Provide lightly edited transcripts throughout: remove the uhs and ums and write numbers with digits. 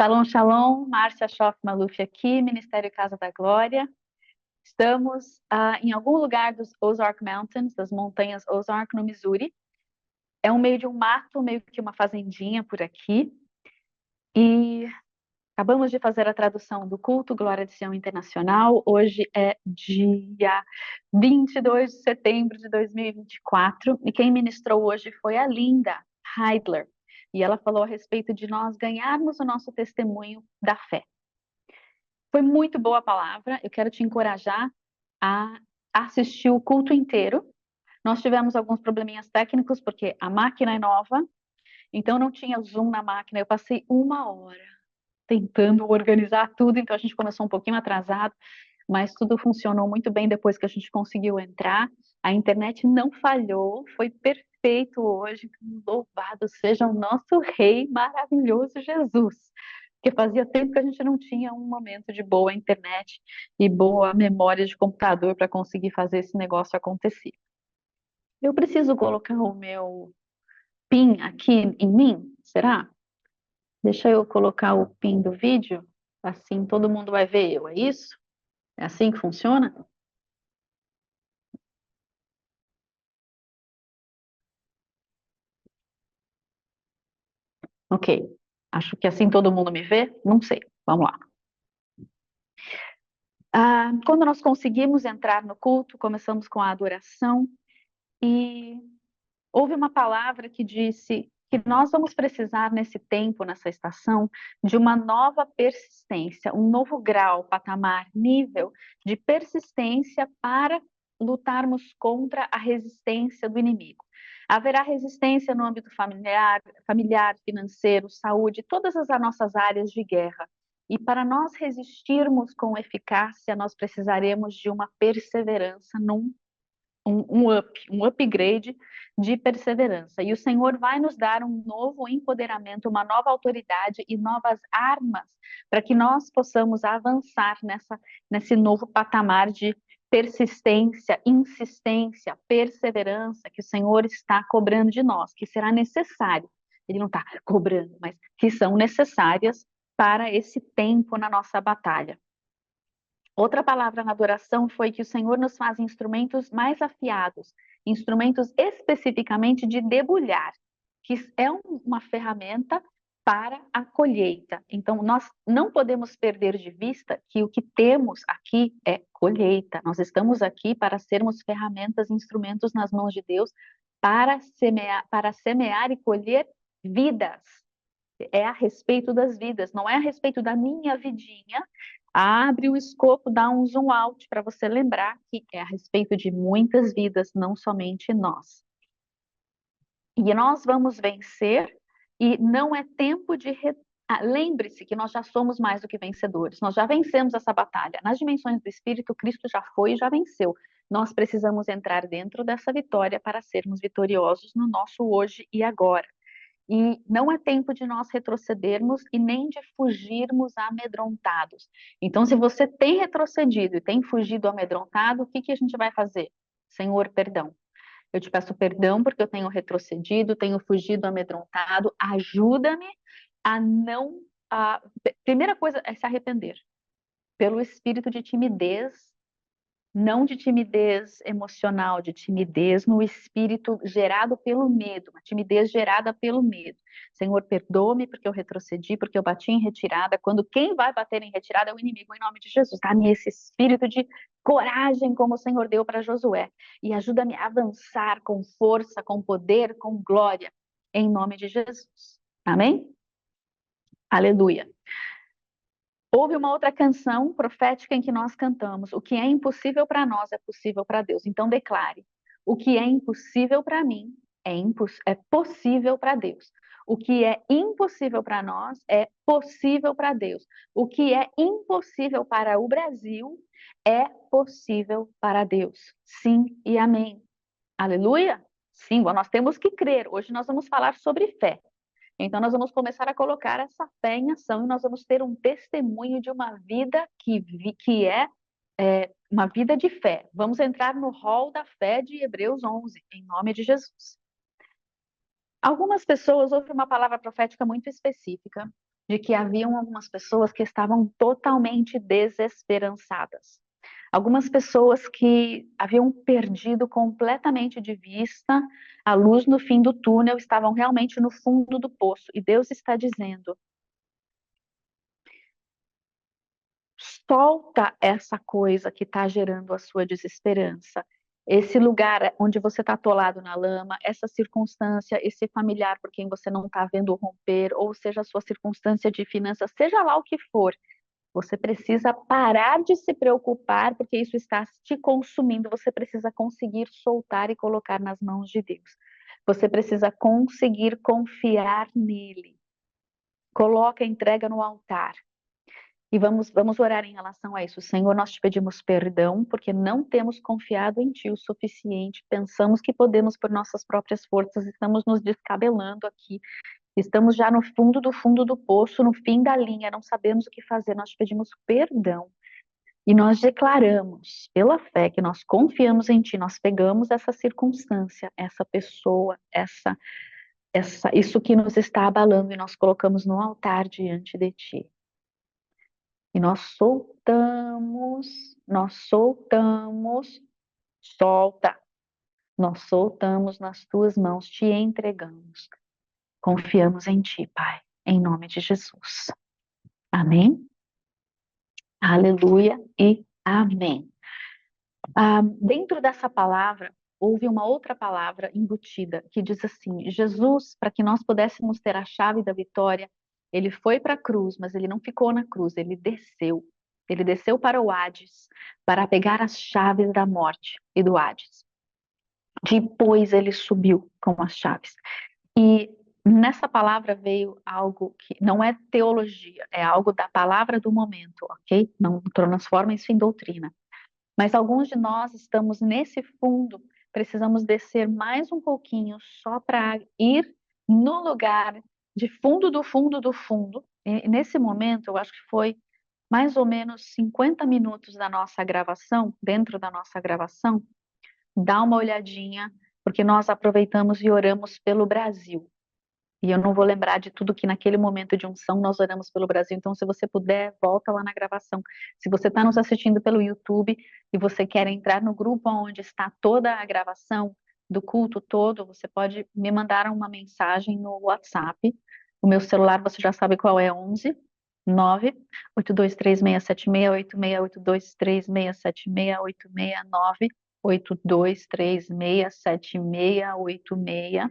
Shalom, shalom, Márcia Schoff Maluf aqui, Ministério Casa da Glória. Estamos em algum lugar dos Ozark Mountains, das montanhas Ozark, no Missouri. É um meio de um mato, meio que uma fazendinha por aqui. E acabamos de fazer a tradução do culto Glória de Sião Internacional. Hoje é dia 22 de setembro de 2024. E quem ministrou hoje foi a Linda Heidler. E ela falou a respeito de nós ganharmos o nosso testemunho da fé. Foi muito boa a palavra. Eu quero te encorajar a assistir o culto inteiro. Nós tivemos alguns probleminhas técnicos, porque a máquina é nova, então não tinha zoom na máquina. Eu passei 1 hora tentando organizar tudo, então a gente começou um pouquinho atrasado, mas tudo funcionou muito bem depois que a gente conseguiu entrar. A internet não falhou, foi perfeito hoje. Louvado seja o nosso Rei maravilhoso Jesus. Porque fazia tempo que a gente não tinha um momento de boa internet e boa memória de computador para conseguir fazer esse negócio acontecer. Eu preciso colocar o meu PIN aqui em mim, será? Deixa eu colocar o PIN do vídeo, assim todo mundo vai ver eu, é isso? É assim que funciona? Ok, acho que assim todo mundo me vê? Não sei, vamos lá. Quando nós conseguimos entrar no culto, começamos com a adoração e houve uma palavra que disse que nós vamos precisar nesse tempo, nessa estação, de uma nova persistência, um novo grau, patamar, nível de persistência para lutarmos contra a resistência do inimigo. Haverá resistência no âmbito familiar, financeiro, saúde, todas as nossas áreas de guerra. E para nós resistirmos com eficácia, nós precisaremos de uma perseverança um upgrade de perseverança. E o Senhor vai nos dar um novo empoderamento, uma nova autoridade e novas armas para que nós possamos avançar nesse novo patamar de persistência, insistência, perseverança que o Senhor está cobrando de nós, que será necessário. Ele não está cobrando, mas que são necessárias para esse tempo na nossa batalha. Outra palavra na adoração foi que o Senhor nos faz instrumentos mais afiados, instrumentos especificamente de debulhar, que é uma ferramenta para a colheita. Então, nós não podemos perder de vista que o que temos aqui é colheita. Nós estamos aqui para sermos ferramentas, instrumentos nas mãos de Deus para semear e colher vidas. É a respeito das vidas, não é a respeito da minha vidinha. Abre o escopo, dá um zoom out para você lembrar que é a respeito de muitas vidas, não somente nós. E nós vamos vencer, e não é tempo de. Lembre-se que nós já somos mais do que vencedores, nós já vencemos essa batalha. Nas dimensões do Espírito, Cristo já foi e já venceu. Nós precisamos entrar dentro dessa vitória para sermos vitoriosos no nosso hoje e agora. E não é tempo de nós retrocedermos e nem de fugirmos amedrontados. Então, se você tem retrocedido e tem fugido amedrontado, o que a gente vai fazer? Senhor, perdão. Eu te peço perdão porque eu tenho retrocedido, tenho fugido amedrontado. Ajuda-me a não. Primeira coisa é se arrepender. Pelo espírito de timidez, não de timidez emocional, de timidez no espírito gerado pelo medo, uma timidez gerada pelo medo. Senhor, perdoa-me porque eu retrocedi, porque eu bati em retirada, quando quem vai bater em retirada é o inimigo, em nome de Jesus. Dá-me esse espírito de coragem, como o Senhor deu para Josué, e ajuda-me a avançar com força, com poder, com glória, em nome de Jesus. Amém? Aleluia. Houve uma outra canção profética em que nós cantamos: o que é impossível para nós é possível para Deus. Então declare: o que é impossível para mim é possível para Deus. O que é impossível para nós é possível para Deus. O que é impossível para o Brasil é possível para Deus. Sim e amém. Aleluia? Sim, nós temos que crer. Hoje nós vamos falar sobre fé. Então, nós vamos começar a colocar essa fé em ação e nós vamos ter um testemunho de uma vida que é uma vida de fé. Vamos entrar no rol da fé de Hebreus 11, em nome de Jesus. Algumas pessoas ouvem uma palavra profética muito específica de que haviam algumas pessoas que estavam totalmente desesperançadas. Algumas pessoas que haviam perdido completamente de vista a luz no fim do túnel, estavam realmente no fundo do poço. E Deus está dizendo: solta essa coisa que está gerando a sua desesperança. Esse lugar onde você está atolado na lama, essa circunstância, esse familiar por quem você não está vendo romper, ou seja, a sua circunstância de finanças, seja lá o que for, você precisa parar de se preocupar, porque isso está te consumindo. Você precisa conseguir soltar e colocar nas mãos de Deus. Você precisa conseguir confiar nele. Coloca a entrega no altar. E vamos orar em relação a isso. Senhor, nós te pedimos perdão, porque não temos confiado em Ti o suficiente. Pensamos que podemos por nossas próprias forças, estamos nos descabelando aqui. Estamos já no fundo do poço, no fim da linha, não sabemos o que fazer. Nós te pedimos perdão. E nós declaramos, pela fé, que nós confiamos em Ti. Nós pegamos essa circunstância, essa pessoa, isso que nos está abalando, e nós colocamos no altar diante de Ti. E nós soltamos, solta, nós soltamos nas tuas mãos, te entregamos. Confiamos em ti, Pai, em nome de Jesus. Amém? Aleluia e amém. Dentro dessa palavra, houve uma outra palavra embutida que diz assim: Jesus, para que nós pudéssemos ter a chave da vitória, ele foi para a cruz, mas ele não ficou na cruz, ele desceu. Ele desceu para o Hades para pegar as chaves da morte e do Hades. Depois ele subiu com as chaves. E nessa palavra veio algo que não é teologia, é algo da palavra do momento, ok? Não transforma isso em doutrina. Mas alguns de nós estamos nesse fundo, precisamos descer mais um pouquinho só para ir no lugar de fundo do fundo do fundo. E nesse momento, eu acho que foi mais ou menos 50 minutos da nossa gravação, dentro da nossa gravação, dá uma olhadinha, porque nós aproveitamos e oramos pelo Brasil. E eu não vou lembrar de tudo que naquele momento de unção nós oramos pelo Brasil. Então, se você puder, volta lá na gravação. Se você está nos assistindo pelo YouTube e você quer entrar no grupo onde está toda a gravação do culto todo, você pode me mandar uma mensagem no WhatsApp. O meu celular, você já sabe qual é: 11 9 82367686, 82367686, 82367686,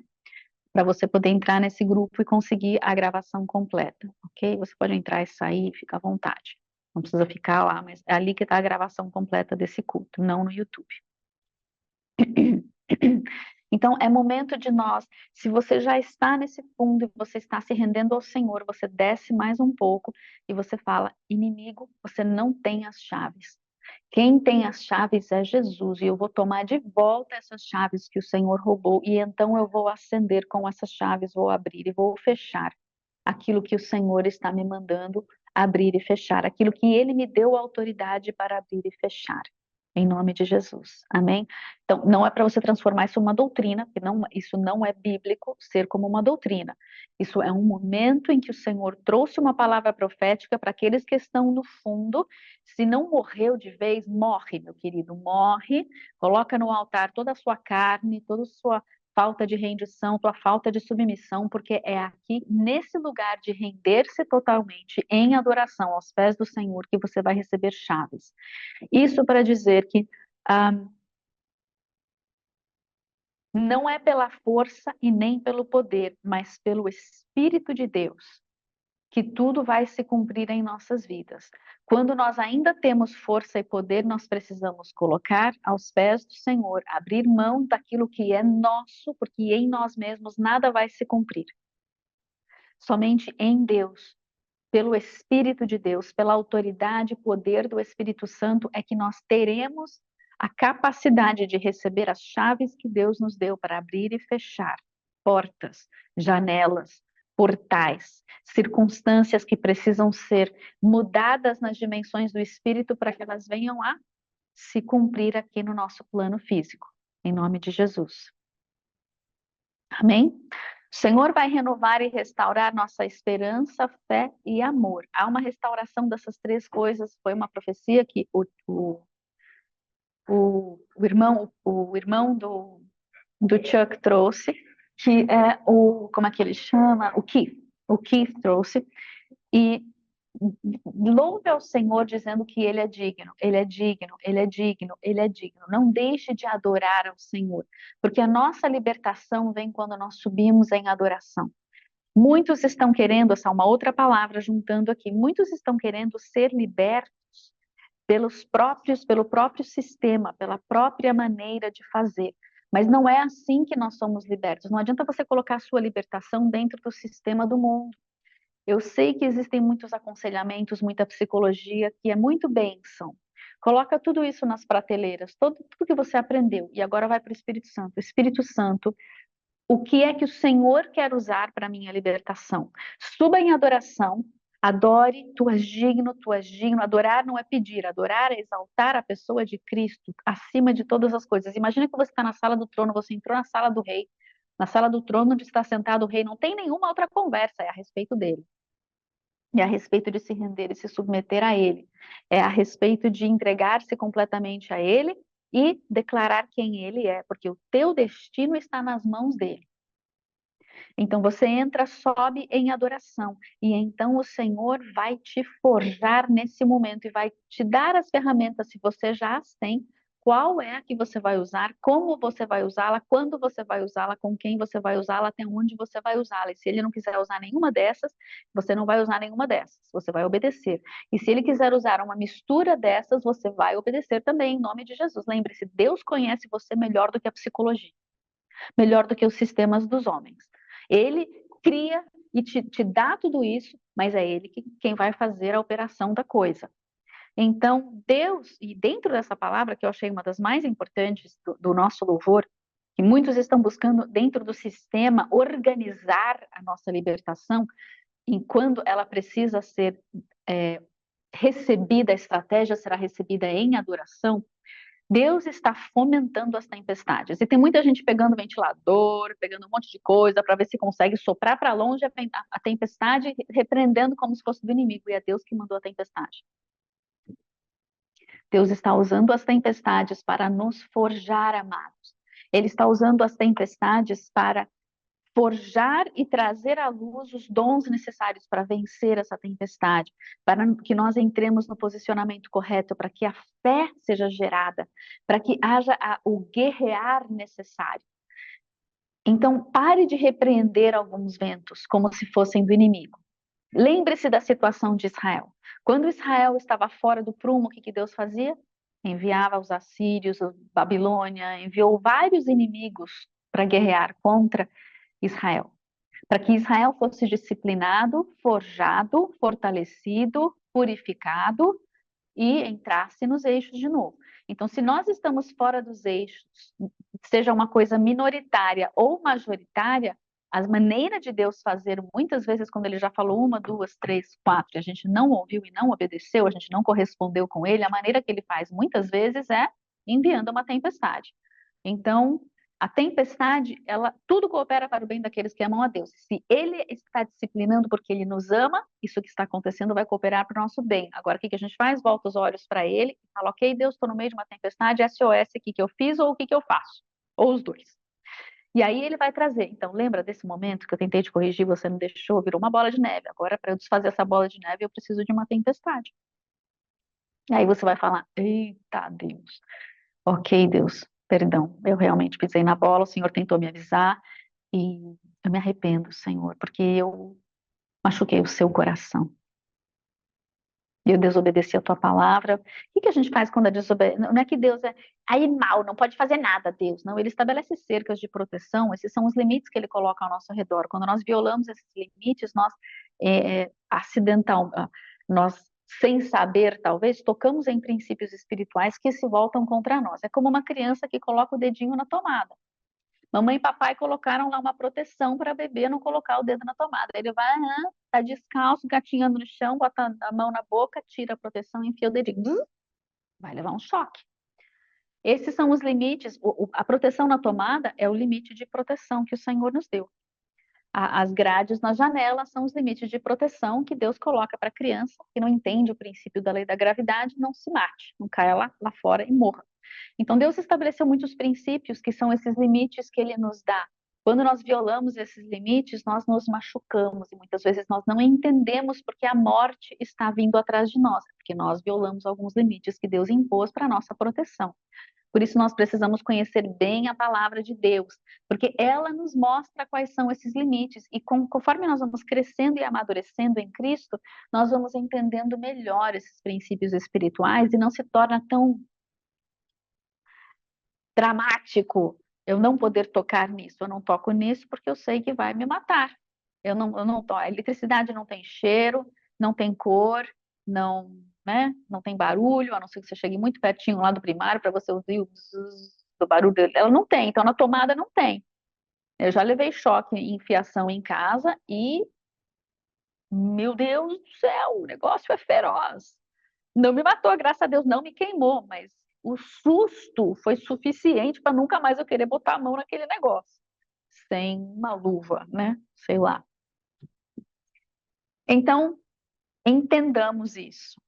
para você poder entrar nesse grupo e conseguir a gravação completa, ok? Você pode entrar e sair, fica à vontade. Não precisa ficar lá, mas é ali que está a gravação completa desse culto, não no YouTube. Então, é momento de nós, se você já está nesse fundo e você está se rendendo ao Senhor, você desce mais um pouco e você fala: inimigo, você não tem as chaves. Quem tem as chaves é Jesus, e eu vou tomar de volta essas chaves que o Senhor roubou, e então eu vou acender com essas chaves, vou abrir e vou fechar aquilo que o Senhor está me mandando abrir e fechar, aquilo que Ele me deu autoridade para abrir e fechar. Em nome de Jesus. Amém? Então, não é para você transformar isso em uma doutrina, porque isso não é bíblico ser como uma doutrina. Isso é um momento em que o Senhor trouxe uma palavra profética para aqueles que estão no fundo. Se não morreu de vez, morre, meu querido, morre. Coloca no altar toda a sua carne, toda a sua falta de rendição, tua falta de submissão, porque é aqui, nesse lugar de render-se totalmente em adoração aos pés do Senhor, que você vai receber chaves. Isso para dizer que não é pela força e nem pelo poder, mas pelo Espírito de Deus, que tudo vai se cumprir em nossas vidas. Quando nós ainda temos força e poder, nós precisamos colocar aos pés do Senhor, abrir mão daquilo que é nosso, porque em nós mesmos nada vai se cumprir. Somente em Deus, pelo Espírito de Deus, pela autoridade e poder do Espírito Santo, é que nós teremos a capacidade de receber as chaves que Deus nos deu para abrir e fechar portas, janelas, portais, circunstâncias que precisam ser mudadas nas dimensões do Espírito para que elas venham a se cumprir aqui no nosso plano físico, em nome de Jesus. Amém? O Senhor vai renovar e restaurar nossa esperança, fé e amor. Há uma restauração dessas três coisas. Foi uma profecia que o irmão do Chuck trouxe, que é como é que ele chama? O Keith trouxe, e louve ao Senhor dizendo que Ele é digno, Ele é digno, Ele é digno, Ele é digno. Não deixe de adorar ao Senhor, porque a nossa libertação vem quando nós subimos em adoração. Muitos estão querendo, essa é uma outra palavra juntando aqui, muitos estão querendo ser libertos pelo próprio sistema, pela própria maneira de fazer. Mas não é assim que nós somos libertos. Não adianta você colocar a sua libertação dentro do sistema do mundo. Eu sei que existem muitos aconselhamentos, muita psicologia, que é muito bênção. Coloca tudo isso nas prateleiras, tudo que você aprendeu, e agora vai para o Espírito Santo. Espírito Santo, o que é que o Senhor quer usar para a minha libertação? Suba em adoração, adore, tu és digno, tu és digno. Adorar não é pedir, adorar é exaltar a pessoa de Cristo acima de todas as coisas. Imagina que você está na sala do trono, você entrou na sala do rei, na sala do trono onde está sentado o rei, não tem nenhuma outra conversa, é a respeito dele. É a respeito de se render e se submeter a ele. É a respeito de entregar-se completamente a ele e declarar quem ele é, porque o teu destino está nas mãos dele. Então você entra, sobe em adoração, e então o Senhor vai te forjar nesse momento e vai te dar as ferramentas, se você já as tem, qual é a que você vai usar, como você vai usá-la, quando você vai usá-la, com quem você vai usá-la, até onde você vai usá-la. E se ele não quiser usar nenhuma dessas, você não vai usar nenhuma dessas, você vai obedecer. E se ele quiser usar uma mistura dessas, você vai obedecer também, em nome de Jesus. Lembre-se, Deus conhece você melhor do que a psicologia, melhor do que os sistemas dos homens. Ele cria e te dá tudo isso, mas é ele quem vai fazer a operação da coisa. Então, Deus, e dentro dessa palavra, que eu achei uma das mais importantes do nosso louvor, que muitos estão buscando dentro do sistema organizar a nossa libertação, enquanto ela precisa ser recebida, a estratégia será recebida em adoração. Deus está fomentando as tempestades. E tem muita gente pegando ventilador, pegando um monte de coisa para ver se consegue soprar para longe a tempestade, repreendendo como se fosse do inimigo. E é Deus que mandou a tempestade. Deus está usando as tempestades para nos forjar, amados. Ele está usando as tempestades para forjar e trazer à luz os dons necessários para vencer essa tempestade, para que nós entremos no posicionamento correto, para que a fé seja gerada, para que haja o guerrear necessário. Então, pare de repreender alguns ventos como se fossem do inimigo. Lembre-se da situação de Israel. Quando Israel estava fora do prumo, o que Deus fazia? Enviava os assírios, a Babilônia, enviou vários inimigos para guerrear contra Israel, para que Israel fosse disciplinado, forjado, fortalecido, purificado e entrasse nos eixos de novo. Então, se nós estamos fora dos eixos, seja uma coisa minoritária ou majoritária, a maneira de Deus fazer, muitas vezes, quando ele já falou uma, duas, três, quatro, e a gente não ouviu e não obedeceu, a gente não correspondeu com ele, a maneira que ele faz, muitas vezes, é enviando uma tempestade. Então, a tempestade, tudo coopera para o bem daqueles que amam a Deus. Se ele está disciplinando porque ele nos ama, isso que está acontecendo vai cooperar para o nosso bem. Agora, o que a gente faz? Volta os olhos para ele e fala, ok, Deus, estou no meio de uma tempestade, SOS, o que eu fiz ou o que eu faço? Ou os dois. E aí ele vai trazer. Então, lembra desse momento que eu tentei te corrigir, você não deixou, virou uma bola de neve. Agora, para eu desfazer essa bola de neve, eu preciso de uma tempestade. E aí você vai falar, eita Deus, ok, Deus, perdão, eu realmente pisei na bola, o Senhor tentou me avisar e eu me arrependo, Senhor, porque eu machuquei o seu coração. E eu desobedeci a tua palavra. O que a gente faz quando a desobedece? Não é que Deus é aí mal, não pode fazer nada, Deus. Não, ele estabelece cercas de proteção, esses são os limites que ele coloca ao nosso redor. Quando nós violamos esses limites, nós, sem saber, talvez, tocamos em princípios espirituais que se voltam contra nós. É como uma criança que coloca o dedinho na tomada. Mamãe e papai colocaram lá uma proteção para bebê não colocar o dedo na tomada. Ele vai, tá descalço, gatinhando no chão, bota a mão na boca, tira a proteção e enfia o dedinho. Vai levar um choque. Esses são os limites. A proteção na tomada é o limite de proteção que o Senhor nos deu. As grades nas janelas são os limites de proteção que Deus coloca para a criança que não entende o princípio da lei da gravidade, não se mate, não caia lá fora e morra. Então Deus estabeleceu muitos princípios que são esses limites que Ele nos dá. Quando nós violamos esses limites, nós nos machucamos e muitas vezes nós não entendemos porque a morte está vindo atrás de nós, porque nós violamos alguns limites que Deus impôs para a nossa proteção. Por isso nós precisamos conhecer bem a palavra de Deus, porque ela nos mostra quais são esses limites e conforme nós vamos crescendo e amadurecendo em Cristo, nós vamos entendendo melhor esses princípios espirituais e não se torna tão dramático eu não poder tocar nisso. Eu não toco nisso porque eu sei que vai me matar. Eu não toco. A eletricidade não tem cheiro, não tem cor, não, né? Não tem barulho, a não ser que você chegue muito pertinho lá do primário para você ouvir o bzz do barulho dele. Ela não tem, então na tomada não tem. Eu já levei choque em fiação em casa e, meu Deus do céu, o negócio é feroz. Não me matou, graças a Deus, não me queimou, mas o susto foi suficiente para nunca mais eu querer botar a mão naquele negócio, sem uma luva, né? Sei lá. Então, entendamos isso,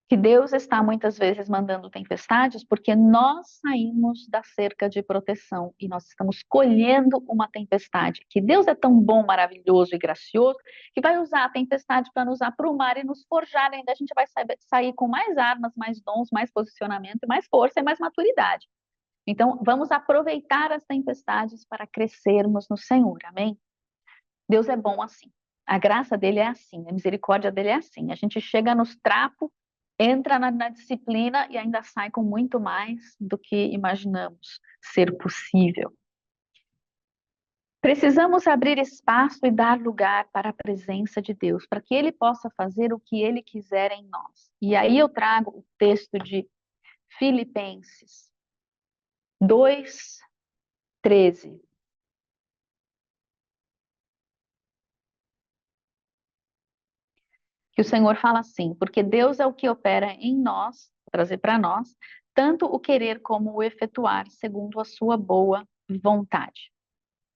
que Deus está muitas vezes mandando tempestades porque nós saímos da cerca de proteção e nós estamos colhendo uma tempestade. Que Deus é tão bom, maravilhoso e gracioso que vai usar a tempestade para nos aprumar e nos forjar. Ainda a gente vai sair com mais armas, mais dons, mais posicionamento, mais força e mais maturidade. Então, vamos aproveitar as tempestades para crescermos no Senhor. Amém? Deus é bom assim. A graça dele é assim, a misericórdia dele é assim. A gente chega nos trapos, entra na disciplina e ainda sai com muito mais do que imaginamos ser possível. Precisamos abrir espaço e dar lugar para a presença de Deus, para que Ele possa fazer o que Ele quiser em nós. E aí eu trago o texto de Filipenses 2:13. Que o Senhor fala assim, porque Deus é o que opera em nós, trazer para nós, tanto o querer como o efetuar, segundo a sua boa vontade.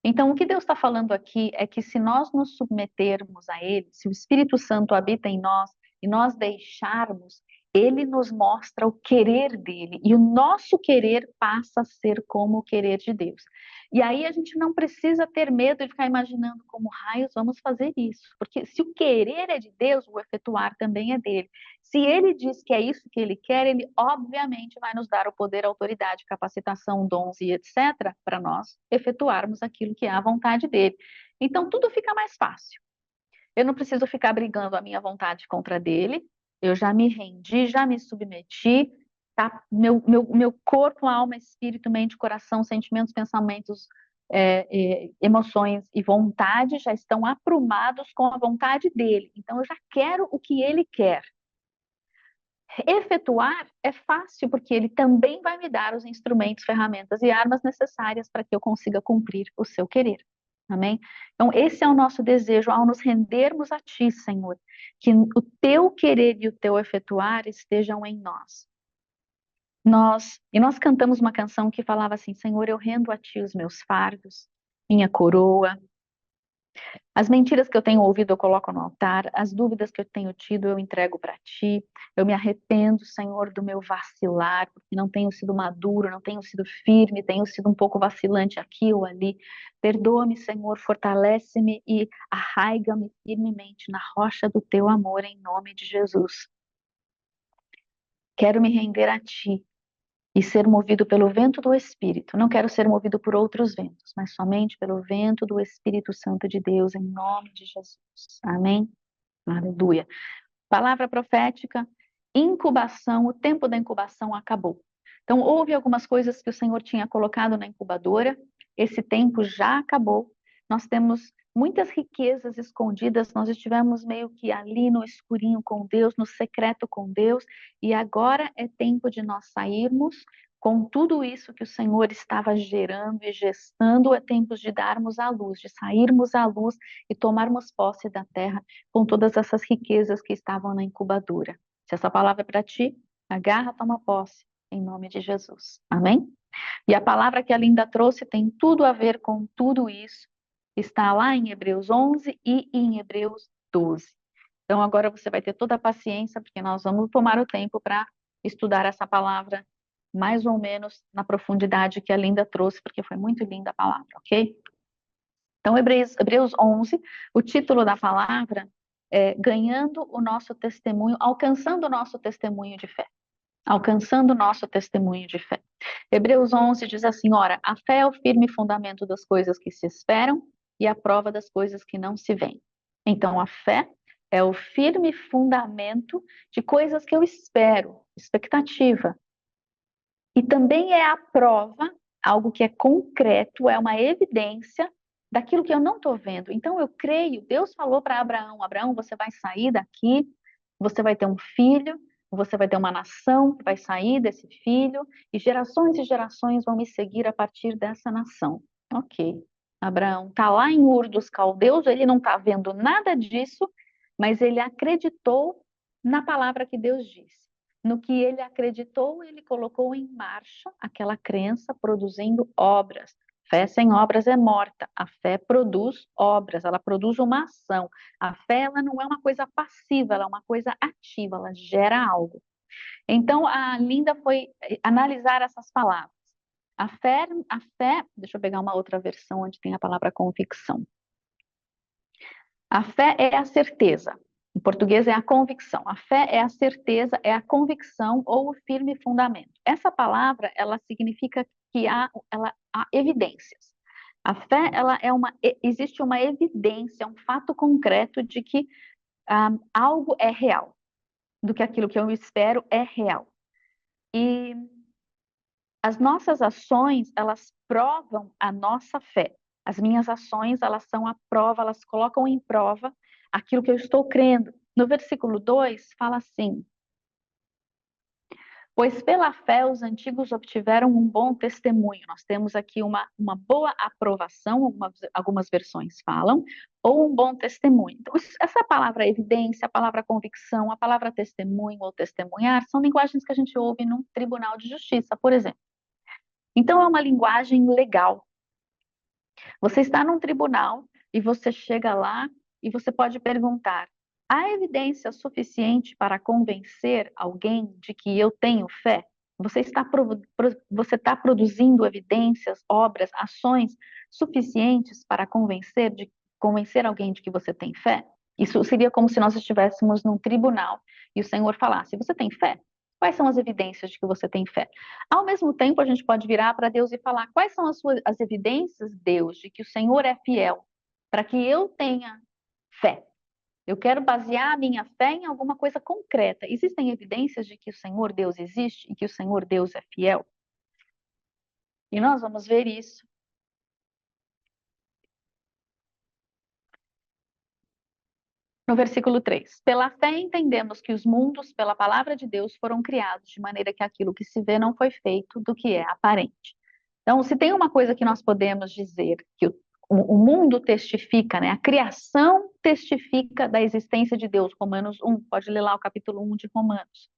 Então, o que Deus está falando aqui é que se nós nos submetermos a Ele, se o Espírito Santo habita em nós e nós deixarmos, Ele nos mostra o querer dele e o nosso querer passa a ser como o querer de Deus. E aí a gente não precisa ter medo de ficar imaginando como raios vamos fazer isso, porque se o querer é de Deus, o efetuar também é dele. Se ele diz que é isso que ele quer, ele obviamente vai nos dar o poder, a autoridade, capacitação, dons e etc., para nós efetuarmos aquilo que é a vontade dele. Então tudo fica mais fácil. Eu não preciso ficar brigando a minha vontade contra a dele, eu já me rendi, já me submeti, tá? Meu corpo, alma, espírito, mente, coração, sentimentos, pensamentos, emoções e vontade já estão aprumados com a vontade dele. Então eu já quero o que ele quer. Efetuar é fácil, porque ele também vai me dar os instrumentos, ferramentas e armas necessárias para que eu consiga cumprir o seu querer. Amém? Então, esse é o nosso desejo ao nos rendermos a Ti, Senhor, que o Teu querer e o Teu efetuar estejam em nós. Nós cantamos uma canção que falava assim, Senhor, eu rendo a Ti os meus fardos, minha coroa, as mentiras que eu tenho ouvido eu coloco no altar, as dúvidas que eu tenho tido eu entrego para ti. Eu me arrependo, Senhor, do meu vacilar, porque não tenho sido maduro, não tenho sido firme, tenho sido um pouco vacilante aqui ou ali. Perdoa-me, Senhor, fortalece-me e arraiga-me firmemente na rocha do teu amor, em nome de Jesus. Quero me render a ti e ser movido pelo vento do Espírito. Não quero ser movido por outros ventos, mas somente pelo vento do Espírito Santo de Deus, em nome de Jesus. Amém? Aleluia. Palavra profética, incubação, o tempo da incubação acabou. Então, houve algumas coisas que o Senhor tinha colocado na incubadora, esse tempo já acabou. Nós temos muitas riquezas escondidas, nós estivemos meio que ali no escurinho com Deus, no secreto com Deus, e agora é tempo de nós sairmos com tudo isso que o Senhor estava gerando e gestando, é tempo de darmos à luz, de sairmos à luz e tomarmos posse da terra com todas essas riquezas que estavam na incubadora. Se essa palavra é para ti, agarra, toma posse, em nome de Jesus. Amém? E a palavra que a Linda trouxe tem tudo a ver com tudo isso, está lá em Hebreus 11 e em Hebreus 12. Então, agora você vai ter toda a paciência, porque nós vamos tomar o tempo para estudar essa palavra mais ou menos na profundidade que a Linda trouxe, porque foi muito linda a palavra, ok? Então, Hebreus 11, o título da palavra é Ganhando o nosso testemunho, alcançando o nosso testemunho de fé. Alcançando o nosso testemunho de fé. Hebreus 11 diz assim, ora, a fé é o firme fundamento das coisas que se esperam e a prova das coisas que não se veem. Então, a fé é o firme fundamento de coisas que eu espero, expectativa. E também é a prova, algo que é concreto, é uma evidência daquilo que eu não estou vendo. Então, eu creio, Deus falou para Abraão, Abraão, você vai sair daqui, você vai ter um filho, você vai ter uma nação que vai sair desse filho, e gerações vão me seguir a partir dessa nação. Ok. Abraão está lá em Ur dos Caldeus, ele não está vendo nada disso, mas ele acreditou na palavra que Deus disse. No que ele acreditou, ele colocou em marcha aquela crença, produzindo obras. Fé sem obras é morta. A fé produz obras, ela produz uma ação. A fé, ela não é uma coisa passiva, ela é uma coisa ativa, ela gera algo. Então, a Linda foi analisar essas palavras. A fé, deixa eu pegar uma outra versão onde tem a palavra convicção. A fé é a certeza. Em português é a convicção. A fé é a certeza, é a convicção ou o firme fundamento. Essa palavra, ela significa que há evidências. A fé, existe uma evidência, um fato concreto de que algo é real, do que aquilo que eu espero é real. E as nossas ações, elas provam a nossa fé. As minhas ações, elas são a prova, elas colocam em prova aquilo que eu estou crendo. No versículo 2, fala assim: pois pela fé os antigos obtiveram um bom testemunho. Nós temos aqui uma boa aprovação, algumas versões falam, ou um bom testemunho. Então, essa palavra evidência, a palavra convicção, a palavra testemunho ou testemunhar, são linguagens que a gente ouve num tribunal de justiça, por exemplo. Então, é uma linguagem legal. Você está num tribunal e você chega lá e você pode perguntar: há evidência suficiente para convencer alguém de que eu tenho fé? Você está produzindo evidências, obras, ações suficientes para convencer alguém de que você tem fé? Isso seria como se nós estivéssemos num tribunal e o Senhor falasse: você tem fé? Quais são as evidências de que você tem fé? Ao mesmo tempo, a gente pode virar para Deus e falar: quais são as evidências, Deus, de que o Senhor é fiel, para que eu tenha fé? Eu quero basear a minha fé em alguma coisa concreta. Existem evidências de que o Senhor Deus existe e que o Senhor Deus é fiel? E nós vamos ver isso. No versículo 3: pela fé entendemos que os mundos, pela palavra de Deus, foram criados, de maneira que aquilo que se vê não foi feito do que é aparente. Então, se tem uma coisa que nós podemos dizer que o mundo testifica, né? A criação testifica da existência de Deus. Romanos 1, pode ler lá o capítulo 1 de Romanos.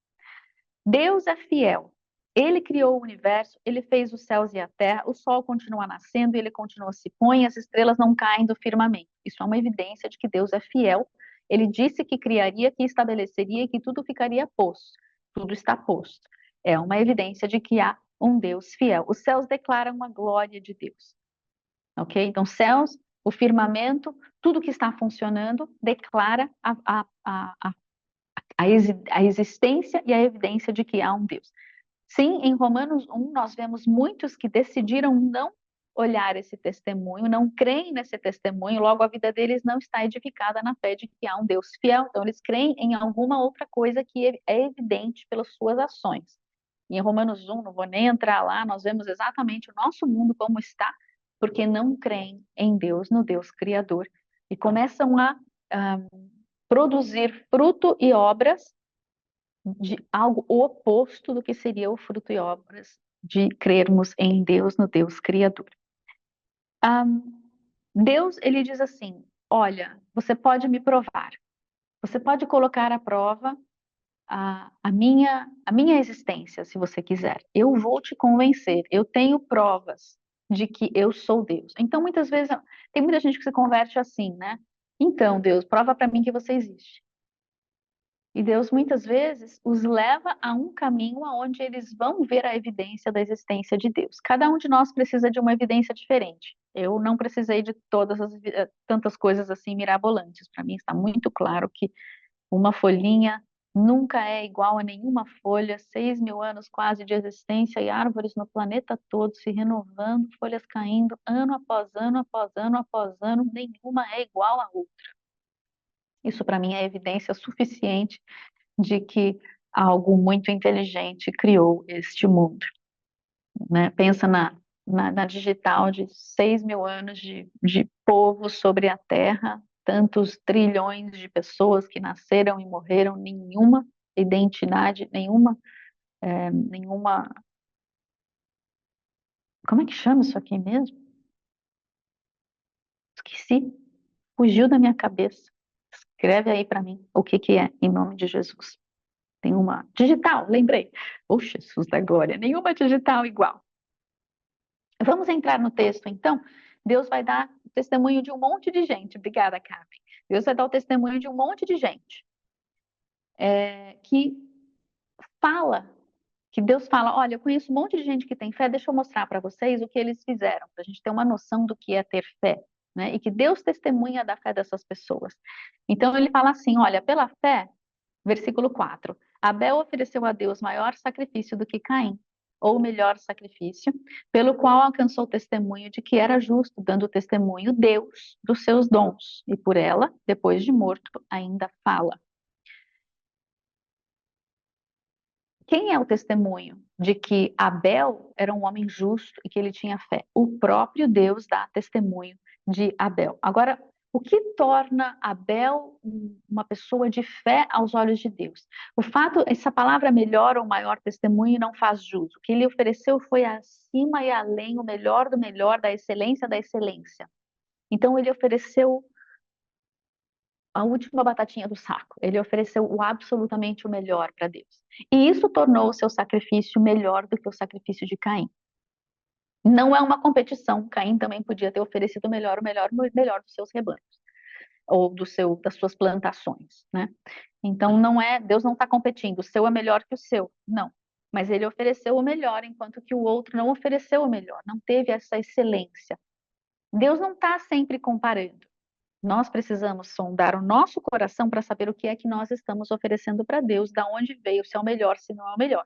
Deus é fiel. Ele criou o universo, ele fez os céus e a terra, o sol continua nascendo, ele continua se põe, as estrelas não caem do firmamento. Isso é uma evidência de que Deus é fiel. Ele disse que criaria, que estabeleceria e que tudo ficaria posto. Tudo está posto. É uma evidência de que há um Deus fiel. Os céus declaram a glória de Deus. Ok? Então, céus, o firmamento, tudo que está funcionando declara a existência e a evidência de que há um Deus. Sim, em Romanos 1, nós vemos muitos que decidiram não olhar esse testemunho, não creem nesse testemunho, logo a vida deles não está edificada na fé de que há um Deus fiel, então eles creem em alguma outra coisa que é evidente pelas suas ações. E em Romanos 1, não vou nem entrar lá, nós vemos exatamente o nosso mundo como está, porque não creem em Deus, no Deus Criador, e começam a produzir fruto e obras de algo oposto do que seria o fruto e obras de crermos em Deus, no Deus Criador. Deus, ele diz assim: olha, você pode me provar, você pode colocar à prova a minha existência, se você quiser. Eu vou te convencer, eu tenho provas de que eu sou Deus. Então, muitas vezes, tem muita gente que se converte assim, né? Então, Deus, prova para mim que você existe. E Deus muitas vezes os leva a um caminho onde eles vão ver a evidência da existência de Deus. Cada um de nós precisa de uma evidência diferente. Eu não precisei de todas as tantas coisas assim mirabolantes. Para mim está muito claro que uma folhinha nunca é igual a nenhuma folha, 6.000 anos quase de existência e árvores no planeta todo se renovando, folhas caindo ano após ano, após ano, após ano, nenhuma é igual a outra. Isso para mim é evidência suficiente de que algo muito inteligente criou este mundo, né? Pensa na digital de 6.000 anos de povo sobre a Terra, tantos trilhões de pessoas que nasceram e morreram, nenhuma identidade, nenhuma, como é que chama isso aqui mesmo? Esqueci, fugiu da minha cabeça. Escreve aí para mim o que que é, em nome de Jesus. Tem uma digital, lembrei. Oh, Jesus da glória, nenhuma digital igual. Vamos entrar no texto, então. Deus vai dar o testemunho de um monte de gente. Obrigada, Carmen. Deus vai dar o testemunho de um monte de gente que fala, que Deus fala, olha, eu conheço um monte de gente que tem fé, deixa eu mostrar para vocês o que eles fizeram, para a gente ter uma noção do que é ter fé, né? E que Deus testemunha da fé dessas pessoas. Então ele fala assim, olha, pela fé, versículo 4, Abel ofereceu a Deus maior sacrifício do que Caim, ou melhor sacrifício, pelo qual alcançou testemunho de que era justo, dando testemunho Deus dos seus dons, e por ela, depois de morto, ainda fala. Quem é o testemunho de que Abel era um homem justo e que ele tinha fé? O próprio Deus dá testemunho de Abel. Agora, o que torna Abel uma pessoa de fé aos olhos de Deus? O fato, essa palavra melhor ou maior testemunho não faz jus. O que ele ofereceu foi acima e além, o melhor do melhor, da excelência da excelência. Então, ele ofereceu a última batatinha do saco. Ele ofereceu o absolutamente o melhor para Deus. E isso tornou o seu sacrifício melhor do que o sacrifício de Caim. Não é uma competição. Caim também podia ter oferecido o melhor dos seus rebanhos ou das suas plantações, né? Então não é, Deus não está competindo. O seu é melhor que o seu, não. Mas ele ofereceu o melhor, enquanto que o outro não ofereceu o melhor. Não teve essa excelência. Deus não está sempre comparando. Nós precisamos sondar o nosso coração para saber o que é que nós estamos oferecendo para Deus, da onde veio, se é o melhor, se não é o melhor.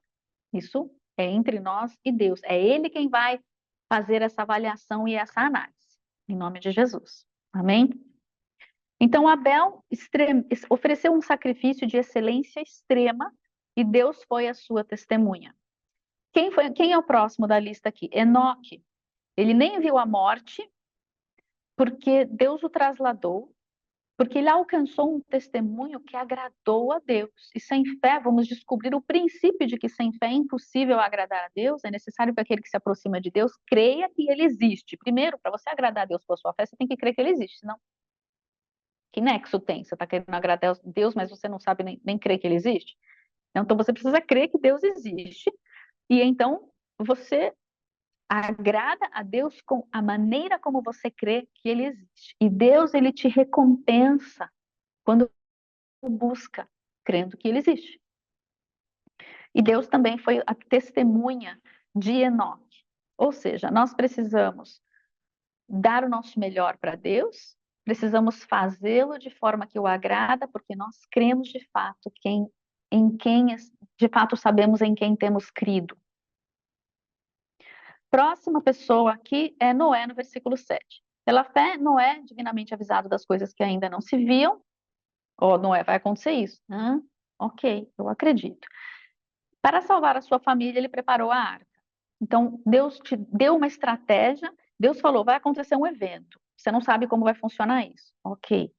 Isso é entre nós e Deus. É Ele quem vai fazer essa avaliação e essa análise. Em nome de Jesus. Amém? Então, Abel ofereceu um sacrifício de excelência extrema e Deus foi a sua testemunha. Quem é o próximo da lista aqui? Enoque. Ele nem viu a morte, porque Deus o trasladou, porque ele alcançou um testemunho que agradou a Deus. E sem fé, vamos descobrir o princípio de que sem fé é impossível agradar a Deus, é necessário que aquele que se aproxima de Deus creia que ele existe. Primeiro, para você agradar a Deus com a sua fé, você tem que crer que ele existe, senão que nexo tem? Você está querendo agradar a Deus, mas você não sabe nem crer que ele existe? Então você precisa crer que Deus existe, e então você agrada a Deus com a maneira como você crê que ele existe. E Deus, ele te recompensa quando busca, crendo que ele existe. E Deus também foi a testemunha de Enoque. Ou seja, nós precisamos dar o nosso melhor para Deus, precisamos fazê-lo de forma que o agrada, porque nós cremos de fato de fato sabemos em quem temos crido. Próxima pessoa aqui é Noé, no versículo 7. Pela fé, Noé, divinamente avisado das coisas que ainda não se viam, Noé, vai acontecer isso. Ok, eu acredito. Para salvar a sua família, ele preparou a arca. Então, Deus te deu uma estratégia, Deus falou, vai acontecer um evento. Você não sabe como vai funcionar isso. Ok.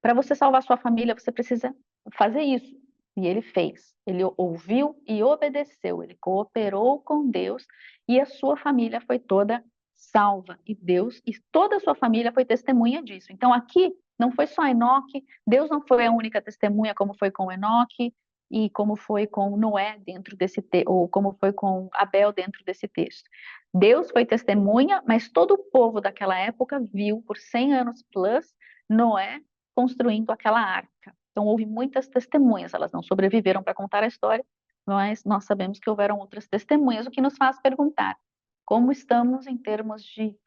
Para você salvar a sua família, você precisa fazer isso. E ele fez. Ele ouviu e obedeceu. Ele cooperou com Deus e a sua família foi toda salva. E Deus, e toda a sua família foi testemunha disso. Então, aqui não foi só Enoque, Deus não foi a única testemunha como foi com Enoque, e como foi com Noé dentro desse ou como foi com Abel dentro desse texto. Deus foi testemunha, mas todo o povo daquela época viu por 100 anos plus Noé construindo aquela arca. Então houve muitas testemunhas, elas não sobreviveram para contar a história, mas nós sabemos que houveram outras testemunhas, o que nos faz perguntar como estamos em termos de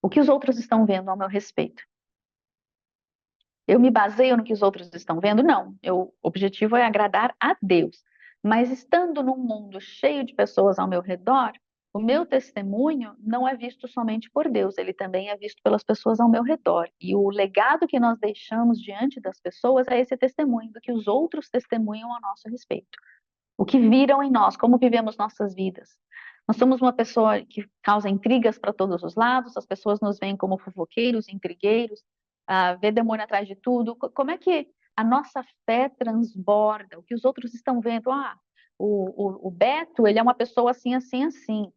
o que os outros estão vendo ao meu respeito. Eu me baseio no que os outros estão vendo? Não. O objetivo é agradar a Deus. Mas estando num mundo cheio de pessoas ao meu redor, o meu testemunho não é visto somente por Deus, ele também é visto pelas pessoas ao meu redor. E o legado que nós deixamos diante das pessoas é esse testemunho do que os outros testemunham a nosso respeito. O que viram em nós, como vivemos nossas vidas. Nós somos uma pessoa que causa intrigas para todos os lados, as pessoas nos veem como fofoqueiros, intrigueiros, vê demônio atrás de tudo. Como é que a nossa fé transborda? O que os outros estão vendo? O Beto, ele é uma pessoa assim, assim, assim.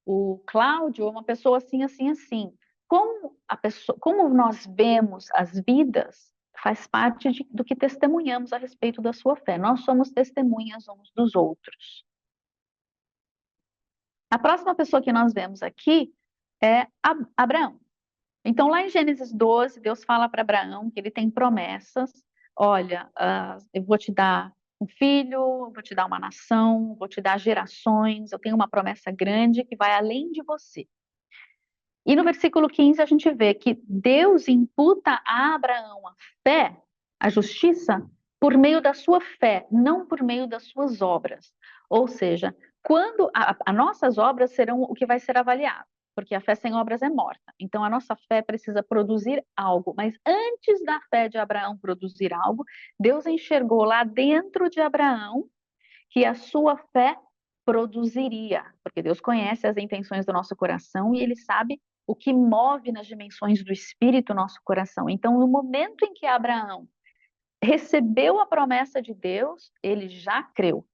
O Cláudio é uma pessoa assim, assim, assim. Como nós vemos as vidas faz parte do que testemunhamos a respeito da sua fé. Nós somos testemunhas uns dos outros. A próxima pessoa que nós vemos aqui é Abraão. Então, lá em Gênesis 12, Deus fala para Abraão que ele tem promessas. Olha, eu vou te dar um filho, vou te dar uma nação, vou te dar gerações, eu tenho uma promessa grande que vai além de você. E no versículo 15 a gente vê que Deus imputa a Abraão a fé, a justiça, por meio da sua fé, não por meio das suas obras. Ou seja, quando as nossas obras serão o que vai ser avaliado, porque a fé sem obras é morta. Então a nossa fé precisa produzir algo, mas antes da fé de Abraão produzir algo, Deus enxergou lá dentro de Abraão que a sua fé produziria, porque Deus conhece as intenções do nosso coração e ele sabe o que move nas dimensões do espírito nosso coração. Então, no momento em que Abraão recebeu a promessa de Deus, ele já creu.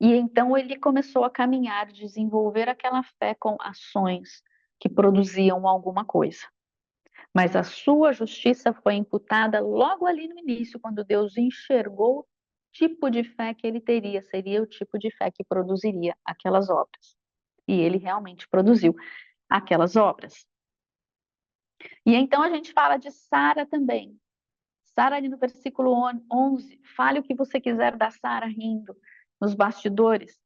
E então ele começou a caminhar, desenvolver aquela fé com ações que produziam alguma coisa. Mas a sua justiça foi imputada logo ali no início, quando Deus enxergou o tipo de fé que ele teria, seria o tipo de fé que produziria aquelas obras. E ele realmente produziu aquelas obras. E então a gente fala de Sara também. Sara ali no versículo 11, fale o que você quiser da Sara rindo nos bastidores.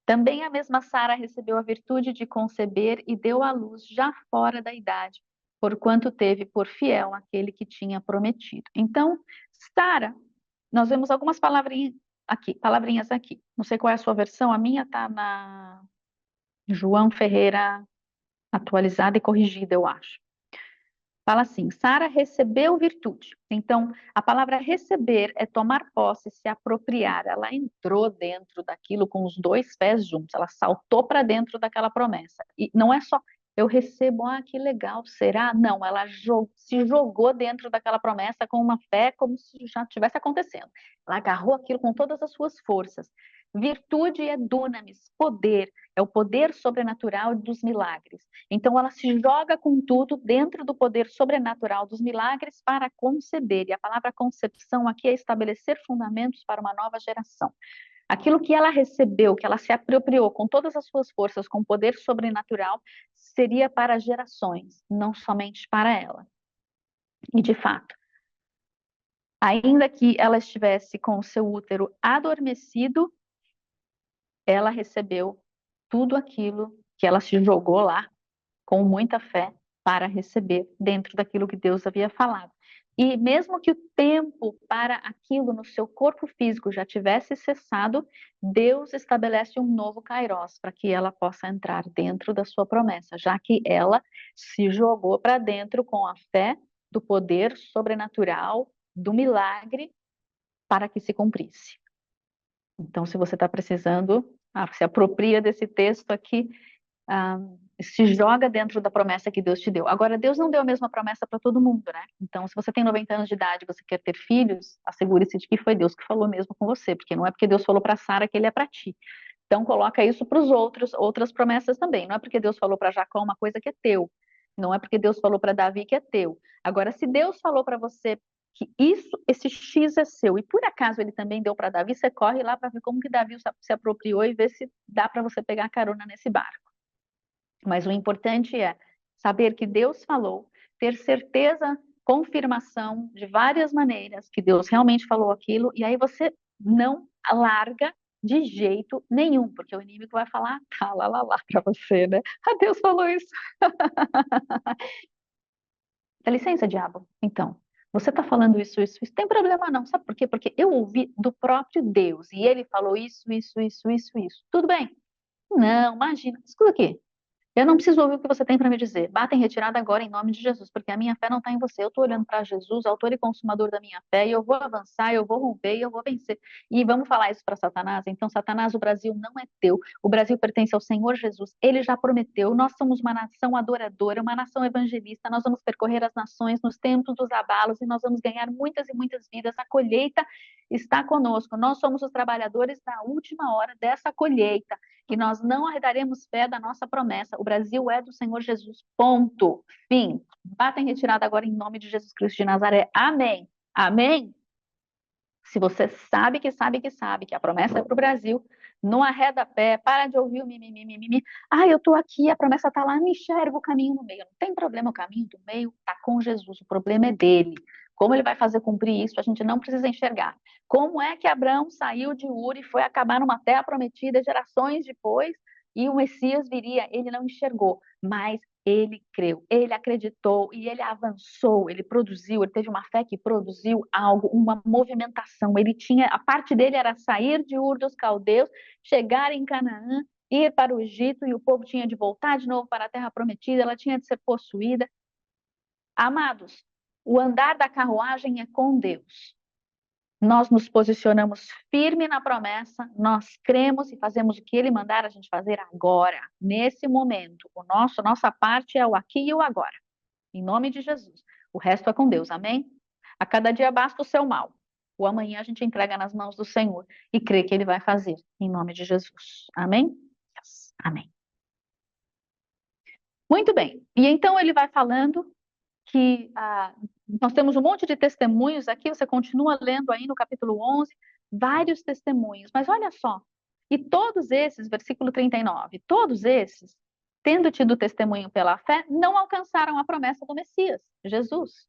Também a mesma Sara recebeu a virtude de conceber e deu à luz já fora da idade, porquanto teve por fiel aquele que tinha prometido. Então, Sara, nós vemos algumas palavrinhas aqui. Não sei qual é a sua versão, a minha está na João Ferreira atualizada e corrigida, eu acho. Fala assim, Sara recebeu virtude. Então, a palavra receber é tomar posse, se apropriar. Ela entrou dentro daquilo com os dois pés juntos, ela saltou para dentro daquela promessa. E não é só eu recebo, que legal, será? Não, ela se jogou dentro daquela promessa com uma fé como se já estivesse acontecendo. Ela agarrou aquilo com todas as suas forças. Virtude é dunamis, poder, é o poder sobrenatural dos milagres. Então ela se joga com tudo dentro do poder sobrenatural dos milagres para conceber. E a palavra concepção aqui é estabelecer fundamentos para uma nova geração. Aquilo que ela recebeu, que ela se apropriou com todas as suas forças, com poder sobrenatural, seria para gerações, não somente para ela. E de fato, ainda que ela estivesse com o seu útero adormecido, ela recebeu tudo aquilo que ela se jogou lá com muita fé para receber dentro daquilo que Deus havia falado. E mesmo que o tempo para aquilo no seu corpo físico já tivesse cessado, Deus estabelece um novo Kairos para que ela possa entrar dentro da sua promessa, já que ela se jogou para dentro com a fé do poder sobrenatural, do milagre, para que se cumprisse. Então, se você está precisando, se apropria desse texto aqui, se joga dentro da promessa que Deus te deu. Agora, Deus não deu a mesma promessa para todo mundo, né? Então, se você tem 90 anos de idade e você quer ter filhos, assegure-se de que foi Deus que falou mesmo com você, porque não é porque Deus falou para Sara que ele é para ti. Então, coloca isso para os outras promessas também. Não é porque Deus falou para Jacó uma coisa que é teu. Não é porque Deus falou para Davi que é teu. Agora, se Deus falou para você que esse X é seu, e por acaso ele também deu para Davi, você corre lá para ver como que Davi se apropriou e ver se dá para você pegar carona nesse barco. Mas o importante é saber que Deus falou, ter certeza, confirmação de várias maneiras que Deus realmente falou aquilo, e aí você não larga de jeito nenhum, porque o inimigo vai falar tá, lá para você, né? Ah, Deus falou isso. Dá licença, diabo. Então, você está falando isso, tem problema não, sabe por quê? Porque eu ouvi do próprio Deus, e ele falou isso. Tudo bem? Não, imagina. Escuta aqui. Eu não preciso ouvir o que você tem para me dizer. Bata em retirada agora em nome de Jesus, porque a minha fé não está em você. Eu estou olhando para Jesus, autor e consumador da minha fé, e eu vou avançar, eu vou romper e eu vou vencer. E vamos falar isso para Satanás? Então, Satanás, o Brasil não é teu. O Brasil pertence ao Senhor Jesus. Ele já prometeu. Nós somos uma nação adoradora, uma nação evangelista. Nós vamos percorrer as nações nos tempos dos abalos e nós vamos ganhar muitas e muitas vidas. A colheita está conosco. Nós somos os trabalhadores da última hora dessa colheita. Que nós não arredaremos fé da nossa promessa. O Brasil é do Senhor Jesus. Ponto. Fim. Bata em retirada agora em nome de Jesus Cristo de Nazaré. Amém. Amém. Se você sabe que a promessa é para o Brasil, não arreda pé, para de ouvir o mimimi. Ah, eu estou aqui, a promessa está lá, não enxergo o caminho no meio. Não tem problema, o caminho do meio está com Jesus, o problema é dele. Como ele vai fazer cumprir isso, a gente não precisa enxergar. Como é que Abraão saiu de Ur e foi acabar numa terra prometida gerações depois e o Messias viria? Ele não enxergou, mas ele creu, ele acreditou e ele avançou, ele produziu, ele teve uma fé que produziu algo, uma movimentação. Ele tinha, a parte dele era sair de Ur dos Caldeus, chegar em Canaã, ir para o Egito e o povo tinha de voltar de novo para a terra prometida, ela tinha de ser possuída. Amados, o andar da carruagem é com Deus. Nós nos posicionamos firme na promessa, nós cremos e fazemos o que Ele mandar a gente fazer agora, nesse momento. Nossa parte é o aqui e o agora, em nome de Jesus. O resto é com Deus, amém? A cada dia basta o seu mal. O amanhã a gente entrega nas mãos do Senhor e crê que Ele vai fazer, em nome de Jesus. Amém? Yes. Amém. Muito bem. E então ele vai falando que nós temos um monte de testemunhos aqui, você continua lendo aí no capítulo 11, vários testemunhos, mas olha só, e todos esses, versículo 39, todos esses, tendo tido testemunho pela fé, não alcançaram a promessa do Messias, Jesus,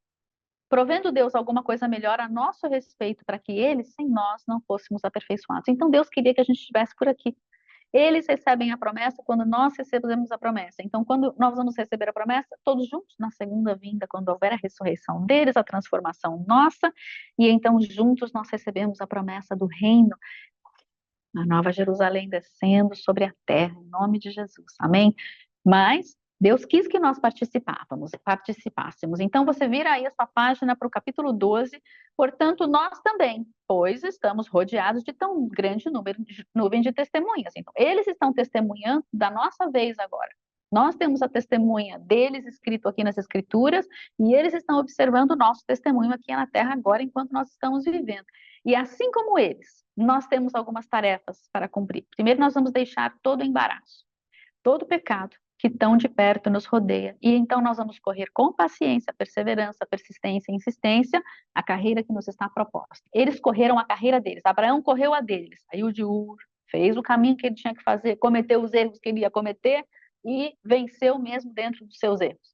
provendo Deus alguma coisa melhor a nosso respeito para que eles, sem nós, não fôssemos aperfeiçoados. Então Deus queria que a gente estivesse por aqui. Eles recebem a promessa quando nós recebemos a promessa. Então, quando nós vamos receber a promessa, todos juntos, na segunda vinda, quando houver a ressurreição deles, a transformação nossa, e então juntos nós recebemos a promessa do reino, a nova Jerusalém descendo sobre a terra, em nome de Jesus. Amém? Mas Deus quis que nós participássemos. Então, você vira aí a sua página para o capítulo 12. Portanto, nós também, pois estamos rodeados de tão grande nuvem de testemunhas. Então, eles estão testemunhando da nossa vez agora. Nós temos a testemunha deles escrito aqui nas Escrituras e eles estão observando o nosso testemunho aqui na Terra agora, enquanto nós estamos vivendo. E assim como eles, nós temos algumas tarefas para cumprir. Primeiro, nós vamos deixar todo o embaraço, todo o pecado que tão de perto nos rodeia. E então nós vamos correr com paciência, perseverança, persistência e insistência a carreira que nos está proposta. Eles correram a carreira deles. Abraão correu a deles, saiu de Ur, fez o caminho que ele tinha que fazer, cometeu os erros que ele ia cometer e venceu mesmo dentro dos seus erros.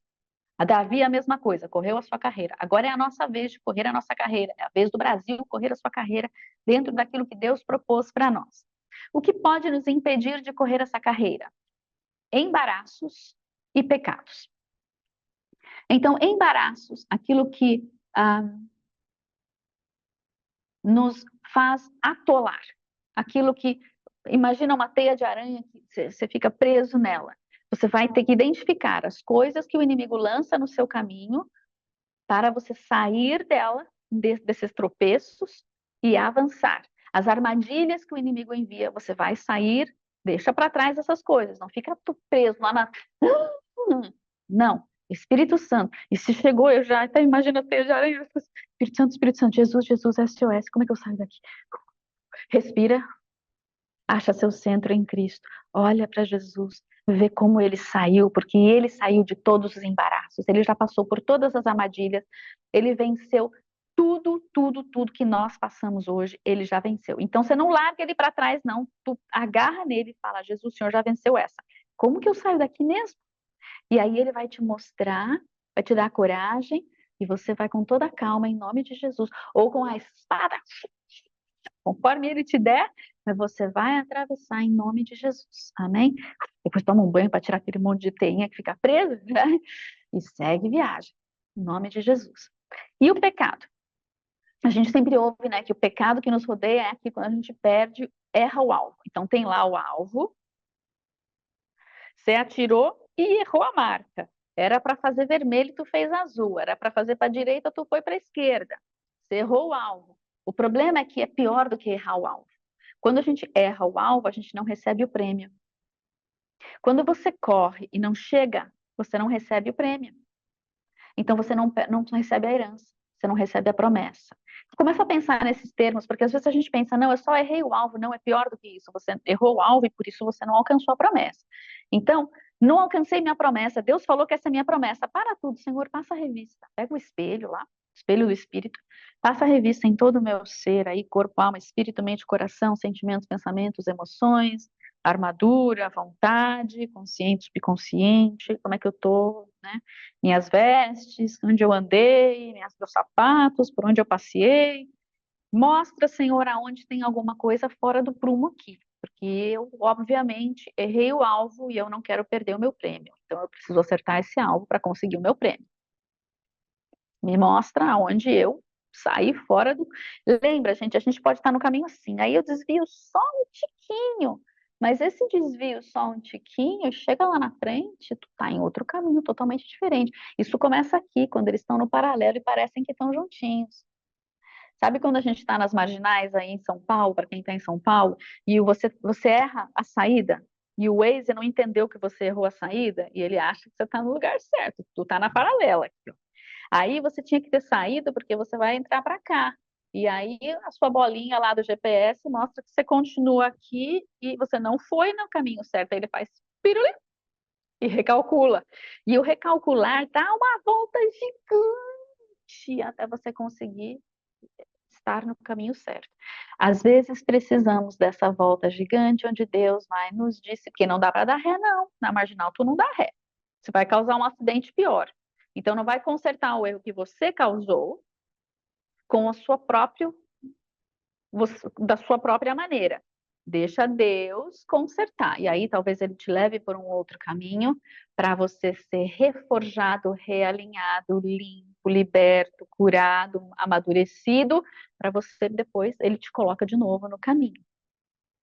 A Davi a mesma coisa, correu a sua carreira. Agora é a nossa vez de correr a nossa carreira. É a vez do Brasil correr a sua carreira dentro daquilo que Deus propôs para nós. O que pode nos impedir de correr essa carreira? Embaraços e pecados. Então, embaraços, aquilo que nos faz atolar, aquilo que, imagina uma teia de aranha que você fica preso nela. Você vai ter que identificar as coisas que o inimigo lança no seu caminho para você sair dela, desses tropeços e avançar. As armadilhas que o inimigo envia, você vai sair, deixa para trás essas coisas, não fica preso lá na... Não, Espírito Santo. E se chegou, eu já até imagino a teia de aranha. Espírito Santo, Jesus, SOS, como é que eu saio daqui? Respira, acha seu centro em Cristo, olha para Jesus, vê como ele saiu, porque ele saiu de todos os embaraços, ele já passou por todas as armadilhas, ele venceu tudo que nós passamos hoje, ele já venceu. Então, você não larga ele para trás, não. Tu agarra nele e fala, Jesus, o Senhor já venceu essa. Como que eu saio daqui mesmo? E aí ele vai te mostrar, vai te dar coragem, e você vai com toda a calma, em nome de Jesus. Ou com a espada, conforme ele te der, mas você vai atravessar em nome de Jesus. Amém? Depois toma um banho para tirar aquele monte de teinha que fica preso, né? E segue viagem. Em nome de Jesus. E o pecado? A gente sempre ouve, né, que o pecado que nos rodeia é que quando a gente perde, erra o alvo. Então tem lá o alvo, você atirou e errou a marca. Era para fazer vermelho e tu fez azul. Era para fazer para a direita, tu foi para a esquerda. Você errou o alvo. O problema é que é pior do que errar o alvo. Quando a gente erra o alvo, a gente não recebe o prêmio. Quando você corre e não chega, você não recebe o prêmio. Então você não recebe a herança, você não recebe a promessa. Começa a pensar nesses termos, porque às vezes a gente pensa, não, eu só errei o alvo, não, é pior do que isso, você errou o alvo e por isso você não alcançou a promessa. Então, não alcancei minha promessa, Deus falou que essa é minha promessa, para tudo, Senhor, passa a revista, pega o espelho lá, espelho do Espírito, passa a revista em todo o meu ser, aí corpo, alma, espírito, mente, coração, sentimentos, pensamentos, emoções, armadura, vontade, consciente, subconsciente, como é que eu tô, né? Minhas vestes, onde eu andei, meus sapatos, por onde eu passei. Mostra, Senhor, aonde tem alguma coisa fora do prumo aqui, porque eu, obviamente, errei o alvo e eu não quero perder o meu prêmio. Então, eu preciso acertar esse alvo para conseguir o meu prêmio. Me mostra aonde eu saí fora do. Lembra, gente, a gente pode estar no caminho assim, aí eu desvio só um tiquinho. Mas esse desvio só um tiquinho, chega lá na frente, tu tá em outro caminho totalmente diferente. Isso começa aqui, quando eles estão no paralelo e parecem que estão juntinhos. Sabe quando a gente está nas marginais aí em São Paulo, para quem está em São Paulo, e você erra a saída, e o Waze não entendeu que você errou a saída, e ele acha que você está no lugar certo, tu tá na paralela aqui, ó. Aí você tinha que ter saído porque você vai entrar para cá. E aí a sua bolinha lá do GPS mostra que você continua aqui e você não foi no caminho certo. Aí ele faz piruli e recalcula. E o recalcular dá uma volta gigante até você conseguir estar no caminho certo. Às vezes precisamos dessa volta gigante onde Deus vai nos dizer, porque não dá para dar ré não, na marginal tu não dá ré. Você vai causar um acidente pior. Então não vai consertar o erro que você causou com a sua própria da sua própria maneira. Deixa Deus consertar. E aí talvez ele te leve por um outro caminho para você ser reforjado, realinhado, limpo, liberto, curado, amadurecido, para você depois ele te coloca de novo no caminho.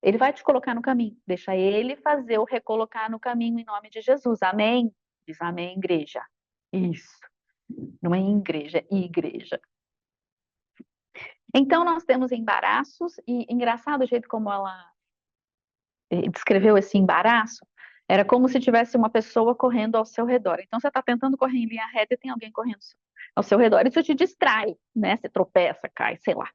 Ele vai te colocar no caminho. Deixa ele fazer o recolocar no caminho em nome de Jesus. Amém? Diz amém, igreja. Isso. Não é igreja, é igreja. Então, nós temos embaraços, e engraçado o jeito como ela descreveu esse embaraço, era como se tivesse uma pessoa correndo ao seu redor. Então, você está tentando correr em linha reta e tem alguém correndo ao seu redor. Isso te distrai, né? Você tropeça, cai, sei lá.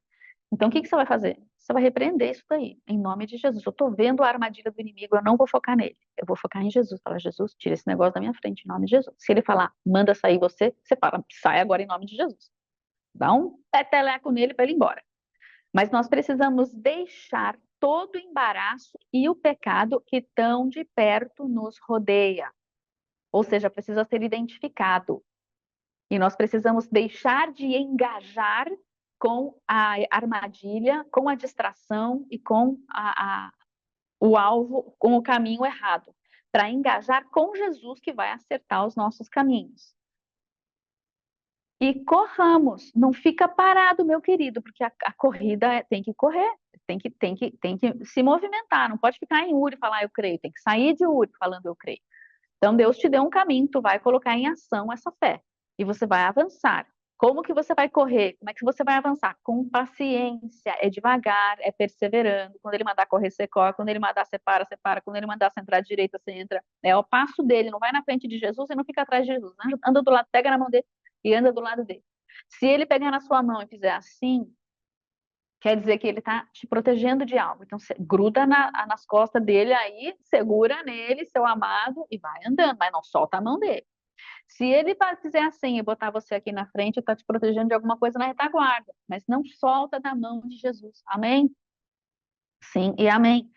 Então, o que você vai fazer? Você vai repreender isso daí, em nome de Jesus. Eu estou vendo a armadilha do inimigo, eu não vou focar nele. Eu vou focar em Jesus. Fala, Jesus, tira esse negócio da minha frente, em nome de Jesus. Se ele falar, manda sair você, você fala, sai agora em nome de Jesus. Dá um peteleco nele para ele ir embora. Mas nós precisamos deixar todo o embaraço e o pecado que tão de perto nos rodeia. Ou seja, precisa ser identificado. E nós precisamos deixar de engajar com a armadilha, com a distração e com o alvo, com o caminho errado. Para engajar com Jesus que vai acertar os nossos caminhos. E corramos, não fica parado, meu querido, porque a corrida tem que correr, tem que se movimentar, não pode ficar em Uri e falar eu creio, tem que sair de Uri falando eu creio. Então Deus te deu um caminho, tu vai colocar em ação essa fé e você vai avançar. Como que você vai correr? Como é que você vai avançar? Com paciência, é devagar, é perseverando. Quando ele mandar correr, você corre. Quando ele mandar você para, você para. Quando ele mandar você entrar à direita, você entra. É o passo dele, não vai na frente de Jesus e não fica atrás de Jesus. Anda do lado, pega na mão dele e anda do lado dele. Se ele pegar na sua mão e fizer assim, quer dizer que ele está te protegendo de algo. Então, você gruda nas costas dele aí, segura nele, seu amado, e vai andando, mas não solta a mão dele. Se ele fizer assim e botar você aqui na frente, está te protegendo de alguma coisa na retaguarda, mas não solta da mão de Jesus. Amém? Sim e amém.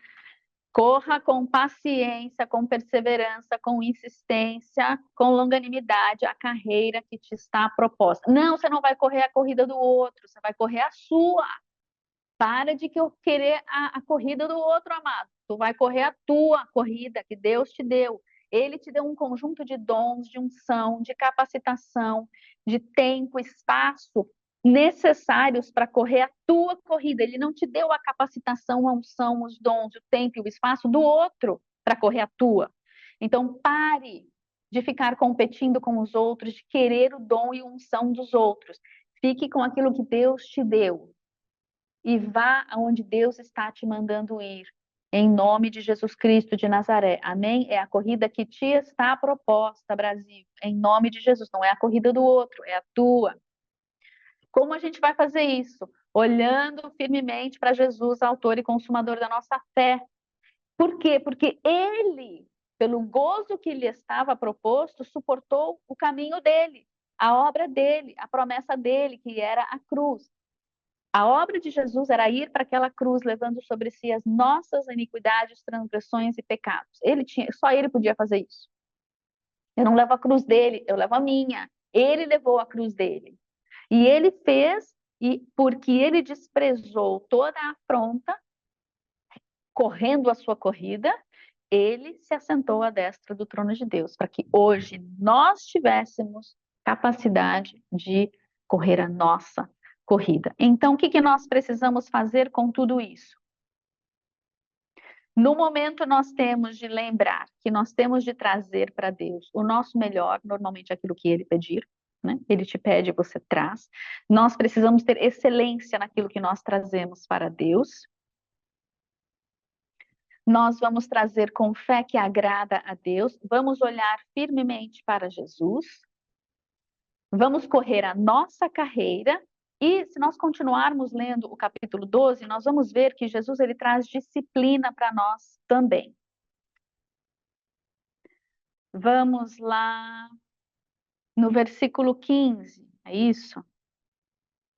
Corra com paciência, com perseverança, com insistência, com longanimidade a carreira que te está proposta. Não, você não vai correr a corrida do outro, você vai correr a sua. Para de querer a corrida do outro, amado. Tu vai correr a tua corrida que Deus te deu. Ele te deu um conjunto de dons, de unção, de capacitação, de tempo, espaço necessários para correr a tua corrida. Ele não te deu a capacitação, a unção, os dons, o tempo e o espaço do outro para correr a tua. Então, pare de ficar competindo com os outros, de querer o dom e a unção dos outros. Fique com aquilo que Deus te deu e vá aonde Deus está te mandando ir. Em nome de Jesus Cristo de Nazaré. Amém? É a corrida que te está proposta, Brasil. Em nome de Jesus. Não é a corrida do outro, é a tua. Como a gente vai fazer isso? Olhando firmemente para Jesus, autor e consumador da nossa fé. Por quê? Porque ele, pelo gozo que lhe estava proposto, suportou o caminho dele, a obra dele, a promessa dele, que era a cruz. A obra de Jesus era ir para aquela cruz, levando sobre si as nossas iniquidades, transgressões e pecados. Só ele podia fazer isso. Eu não levo a cruz dele, eu levo a minha. Ele levou a cruz dele. E ele fez, e porque ele desprezou toda a afronta, correndo a sua corrida, ele se assentou à destra do trono de Deus, para que hoje nós tivéssemos capacidade de correr a nossa corrida. Então, o que nós precisamos fazer com tudo isso? No momento, nós temos de lembrar que nós temos de trazer para Deus o nosso melhor, normalmente aquilo que Ele pedir, né? Ele te pede, você traz. Nós precisamos ter excelência naquilo que nós trazemos para Deus. Nós vamos trazer com fé que agrada a Deus, vamos olhar firmemente para Jesus, vamos correr a nossa carreira. E se nós continuarmos lendo o capítulo 12, nós vamos ver que Jesus ele traz disciplina para nós também. Vamos lá no versículo 15, é isso?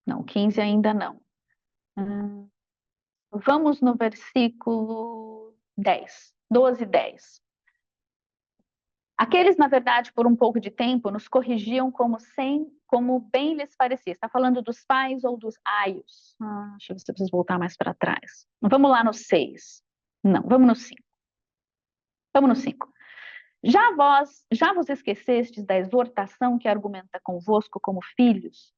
Não, 15 ainda não. Vamos no versículo 10, 12 e 10. Aqueles, na verdade, por um pouco de tempo, nos corrigiam como bem lhes parecia. Está falando dos pais ou dos aios? Deixa eu ver se eu preciso voltar mais para trás. Vamos lá no 6. Não, vamos no 5. Vamos no 5. Já vos esquecestes da exortação que argumenta convosco como filhos?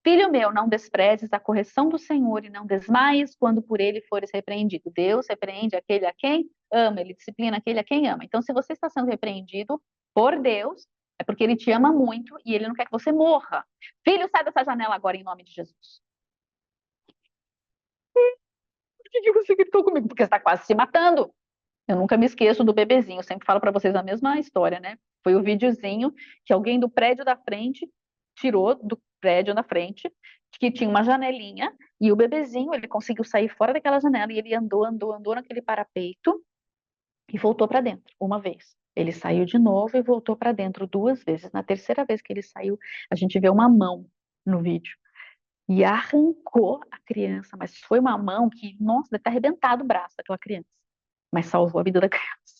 Filho meu, não desprezes a correção do Senhor e não desmaies quando por ele fores repreendido. Deus repreende aquele a quem ama, ele disciplina aquele a quem ama. Então, se você está sendo repreendido por Deus, é porque ele te ama muito e ele não quer que você morra. Filho, sai dessa janela agora em nome de Jesus. Por que você gritou comigo? Porque você está quase se matando. Eu nunca me esqueço do bebezinho, eu sempre falo para vocês a mesma história, né? Foi o videozinho que alguém do prédio da frente tirou do prédio da frente, que tinha uma janelinha, e o bebezinho, ele conseguiu sair fora daquela janela, e ele andou naquele parapeito, e voltou para dentro, uma vez. Ele saiu de novo e voltou para dentro 2 vezes. Na terceira vez que ele saiu, a gente vê uma mão no vídeo. E arrancou a criança, mas foi uma mão que, nossa, deve ter arrebentado o braço daquela criança. Mas salvou a vida da criança.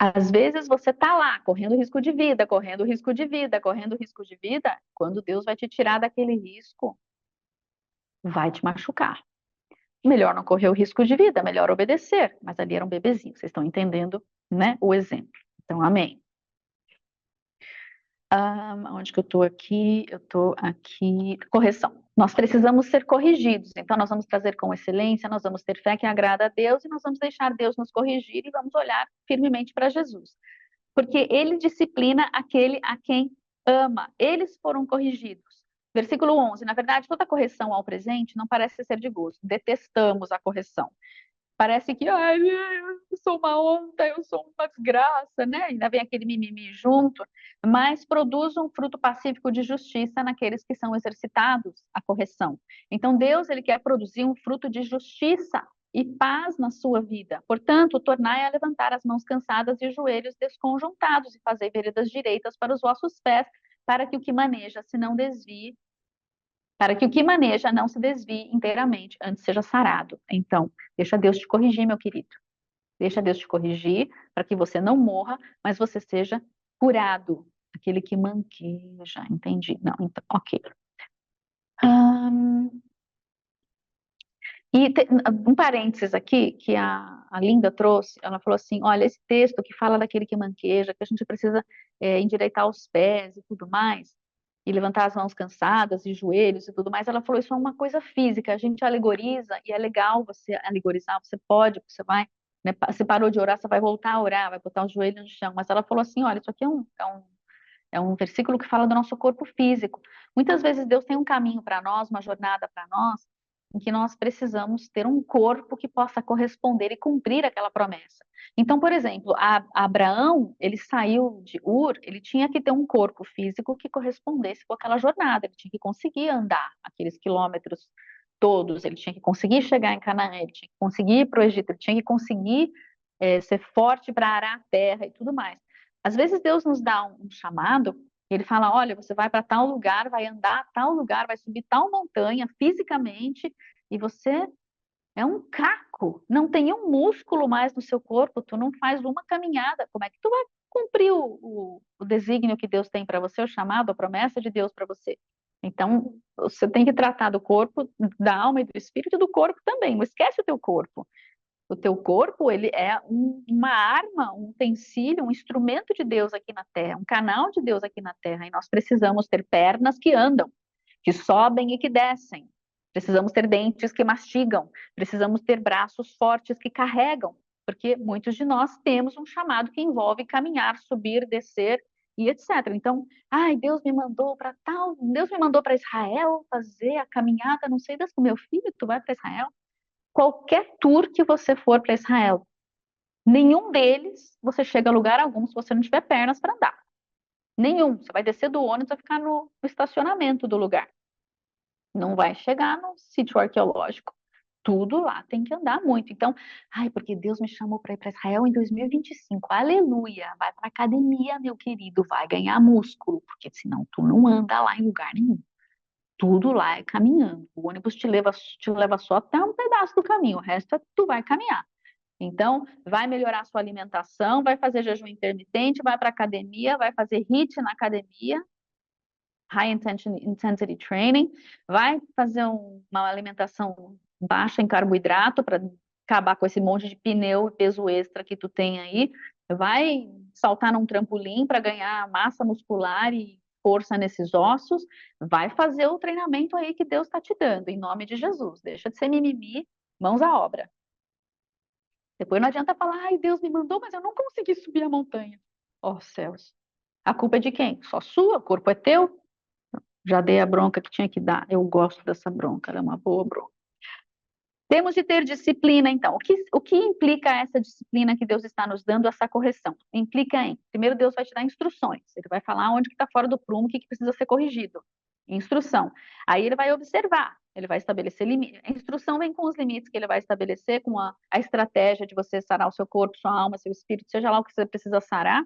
Às vezes você tá lá, correndo risco de vida, correndo risco de vida, correndo risco de vida, quando Deus vai te tirar daquele risco, vai te machucar. Melhor não correr o risco de vida, melhor obedecer. Mas ali era um bebezinho, vocês estão entendendo, né, o exemplo. Então, amém. Onde que eu estou aqui? Eu estou aqui. Correção. Nós precisamos ser corrigidos. Então, nós vamos trazer com excelência, nós vamos ter fé que agrada a Deus e nós vamos deixar Deus nos corrigir e vamos olhar firmemente para Jesus. Porque ele disciplina aquele a quem ama. Eles foram corrigidos. Versículo 11. Na verdade, toda correção ao presente não parece ser de gosto. Detestamos a correção. Parece que, ai, eu sou uma onda, eu sou uma desgraça, né? Ainda vem aquele mimimi junto, mas produz um fruto pacífico de justiça naqueles que são exercitados a correção. Então, Deus, ele quer produzir um fruto de justiça e paz na sua vida. Portanto, tornai a levantar as mãos cansadas e os joelhos desconjuntados, e fazei veredas direitas para os vossos pés, para que o que maneja se não desvie, para que o que maneja não se desvie inteiramente, antes seja sarado. Então, deixa Deus te corrigir, meu querido. Deixa Deus te corrigir, para que você não morra, mas você seja curado. Aquele que manqueja, entendi. Não, então, ok. Hum, um parênteses aqui, que a Linda trouxe, ela falou assim, olha, esse texto que fala daquele que manqueja, que a gente precisa endireitar os pés e tudo mais, e levantar as mãos cansadas e joelhos e tudo mais, ela falou, isso é uma coisa física, a gente alegoriza, e é legal você alegorizar, você pode, você vai, né, você parou de orar, você vai voltar a orar, vai botar os joelhos no chão, mas ela falou assim, olha, isso aqui é um versículo que fala do nosso corpo físico. Muitas vezes Deus tem um caminho para nós, uma jornada para nós, em que nós precisamos ter um corpo que possa corresponder e cumprir aquela promessa. Então, por exemplo, Abraão, ele saiu de Ur, ele tinha que ter um corpo físico que correspondesse com aquela jornada, ele tinha que conseguir andar aqueles quilômetros todos, ele tinha que conseguir chegar em Canaã, ele tinha que conseguir ir para o Egito, ele tinha que conseguir ser forte para arar a terra e tudo mais. Às vezes Deus nos dá um chamado, ele fala: olha, você vai para tal lugar, vai andar a tal lugar, vai subir tal montanha fisicamente, e você é um caco, não tem um músculo mais no seu corpo, tu não faz uma caminhada. Como é que tu vai cumprir o desígnio que Deus tem para você, o chamado, a promessa de Deus para você? Então, você tem que tratar do corpo, da alma e do espírito, e do corpo também. Não esquece o teu corpo. O teu corpo, ele é uma arma, um utensílio, um instrumento de Deus aqui na Terra, um canal de Deus aqui na Terra. E nós precisamos ter pernas que andam, que sobem e que descem. Precisamos ter dentes que mastigam. Precisamos ter braços fortes que carregam. Porque muitos de nós temos um chamado que envolve caminhar, subir, descer e etc. Então, ai, Deus me mandou para tal, Deus me mandou para Israel fazer a caminhada, não sei das com meu filho, tu vai para Israel? Qualquer tour que você for para Israel, nenhum deles você chega a lugar algum se você não tiver pernas para andar. Nenhum. Você vai descer do ônibus e vai ficar no estacionamento do lugar. Não vai chegar no sítio arqueológico. Tudo lá tem que andar muito. Então, ai, porque Deus me chamou para ir para Israel em 2025. Aleluia! Vai para academia, meu querido, vai ganhar músculo, porque senão tu não anda lá em lugar nenhum. Tudo lá é caminhando. O ônibus te leva só até um pedaço do caminho, o resto é tu vai caminhar. Então, vai melhorar a sua alimentação, vai fazer jejum intermitente, vai para academia, vai fazer HIIT na academia, High Intensity Training, vai fazer uma alimentação baixa em carboidrato para acabar com esse monte de pneu e peso extra que tu tem aí, vai saltar num trampolim para ganhar massa muscular e força nesses ossos, vai fazer o treinamento aí que Deus está te dando, em nome de Jesus. Deixa de ser mimimi, mãos à obra. Depois não adianta falar, ai, Deus me mandou, mas eu não consegui subir a montanha. Ó oh, céus. A culpa é de quem? Só sua, o corpo é teu. Já dei a bronca que tinha que dar. Eu gosto dessa bronca, ela é uma boa bronca. Temos de ter disciplina, então. O que implica essa disciplina que Deus está nos dando, essa correção? Implica em, primeiro Deus vai te dar instruções. Ele vai falar onde que está fora do prumo, o que precisa ser corrigido. Instrução. Aí ele vai observar, ele vai estabelecer limites. A instrução vem com os limites que ele vai estabelecer, com a estratégia de você sarar o seu corpo, sua alma, seu espírito, seja lá o que você precisa sarar.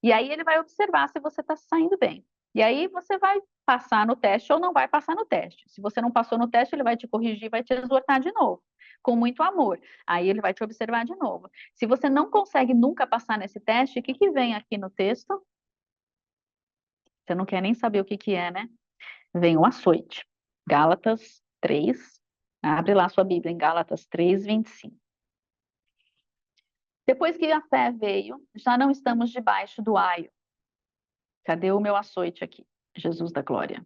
E aí ele vai observar se você está saindo bem. E aí você vai passar no teste ou não vai passar no teste. Se você não passou no teste, ele vai te corrigir, vai te exortar de novo, com muito amor. Aí ele vai te observar de novo. Se você não consegue nunca passar nesse teste, o que que vem aqui no texto? Você não quer nem saber o que que é, né? Vem o açoite. Gálatas 3. Abre lá sua Bíblia em Gálatas 3, 25. Depois que a fé veio, já não estamos debaixo do aio. Cadê o meu açoite aqui? Jesus da glória.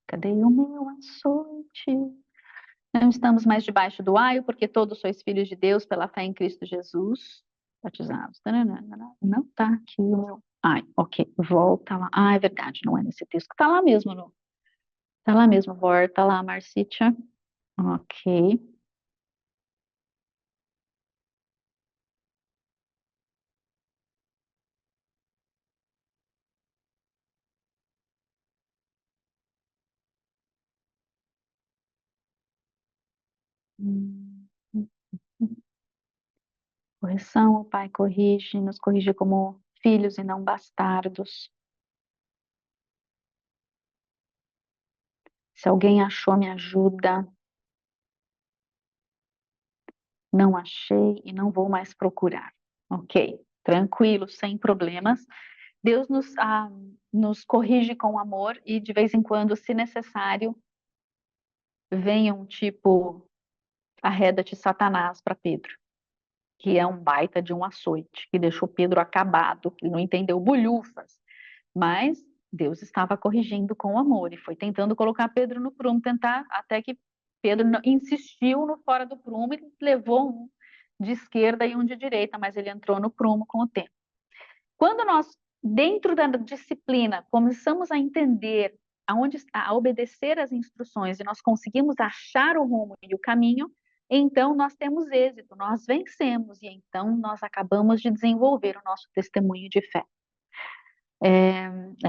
Cadê o meu açoite? Não estamos mais debaixo do aio, porque todos sois filhos de Deus pela fé em Cristo Jesus, batizados. Não está aqui o meu. Ai, ok, volta lá. Ah, é verdade, não é nesse texto. Está lá mesmo, não. Está lá mesmo, volta lá, Marcítia. Ok. Hum. correção, o Pai corrige, nos corrige como filhos e não bastardos. Se alguém achou, me ajuda. Não achei e não vou mais procurar. Ok, tranquilo, sem problemas. Deus nos corrige com amor e, de vez em quando, se necessário, venha um tipo, arreda-te Satanás para Pedro, que é um baita de um açoite, que deixou Pedro acabado, que não entendeu bolhufas. Mas Deus estava corrigindo com amor e foi tentando colocar Pedro no prumo, tentar até que Pedro insistiu no fora do prumo e levou um de esquerda e um de direita, mas ele entrou no prumo com o tempo. Quando nós, dentro da disciplina, começamos a entender a obedecer às instruções e nós conseguimos achar o rumo e o caminho, então nós temos êxito, nós vencemos e então nós acabamos de desenvolver o nosso testemunho de fé.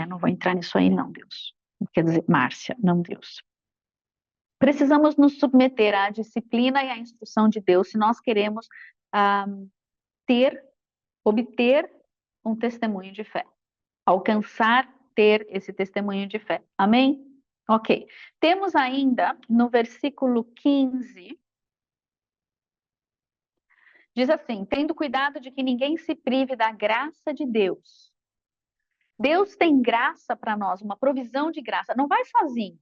Não vou entrar nisso aí não, Deus. Quer dizer, Márcia, não Deus. Precisamos nos submeter à disciplina e à instrução de Deus se nós queremos obter um testemunho de fé. Alcançar, ter esse testemunho de fé. Amém? Ok. Temos ainda no versículo 15, diz assim: tendo cuidado de que ninguém se prive da graça de Deus. Deus tem graça para nós, uma provisão de graça. Não vai sozinho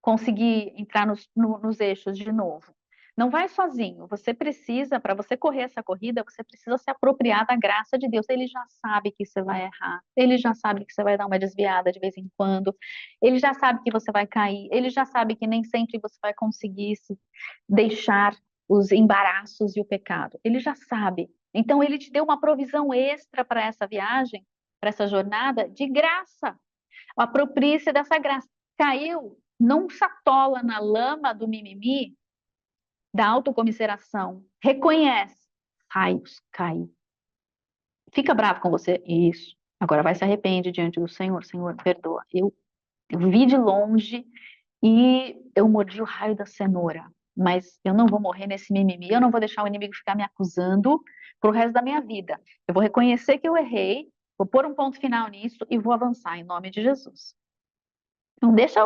conseguir entrar nos eixos de novo. Não vai sozinho. Você precisa, para você correr essa corrida, você precisa se apropriar da graça de Deus. Ele já sabe que você vai errar. Ele já sabe que você vai dar uma desviada de vez em quando. Ele já sabe que você vai cair. Ele já sabe que nem sempre você vai conseguir se deixar os embaraços e o pecado. Ele já sabe. Então, ele te deu uma provisão extra para essa viagem, para essa jornada, de graça. Aproprie-se dessa graça. Caiu, não se atola na lama do mimimi, da autocomiseração. Reconhece. Cai. Fica bravo com você? Isso. Agora vai se arrepende diante do Senhor. Senhor, perdoa. Eu vi de longe e eu mordi o raio da cenoura. Mas eu não vou morrer nesse mimimi. Eu não vou deixar o inimigo ficar me acusando pro resto da minha vida. Eu vou reconhecer que eu errei, vou pôr um ponto final nisso e vou avançar em nome de Jesus. Não deixa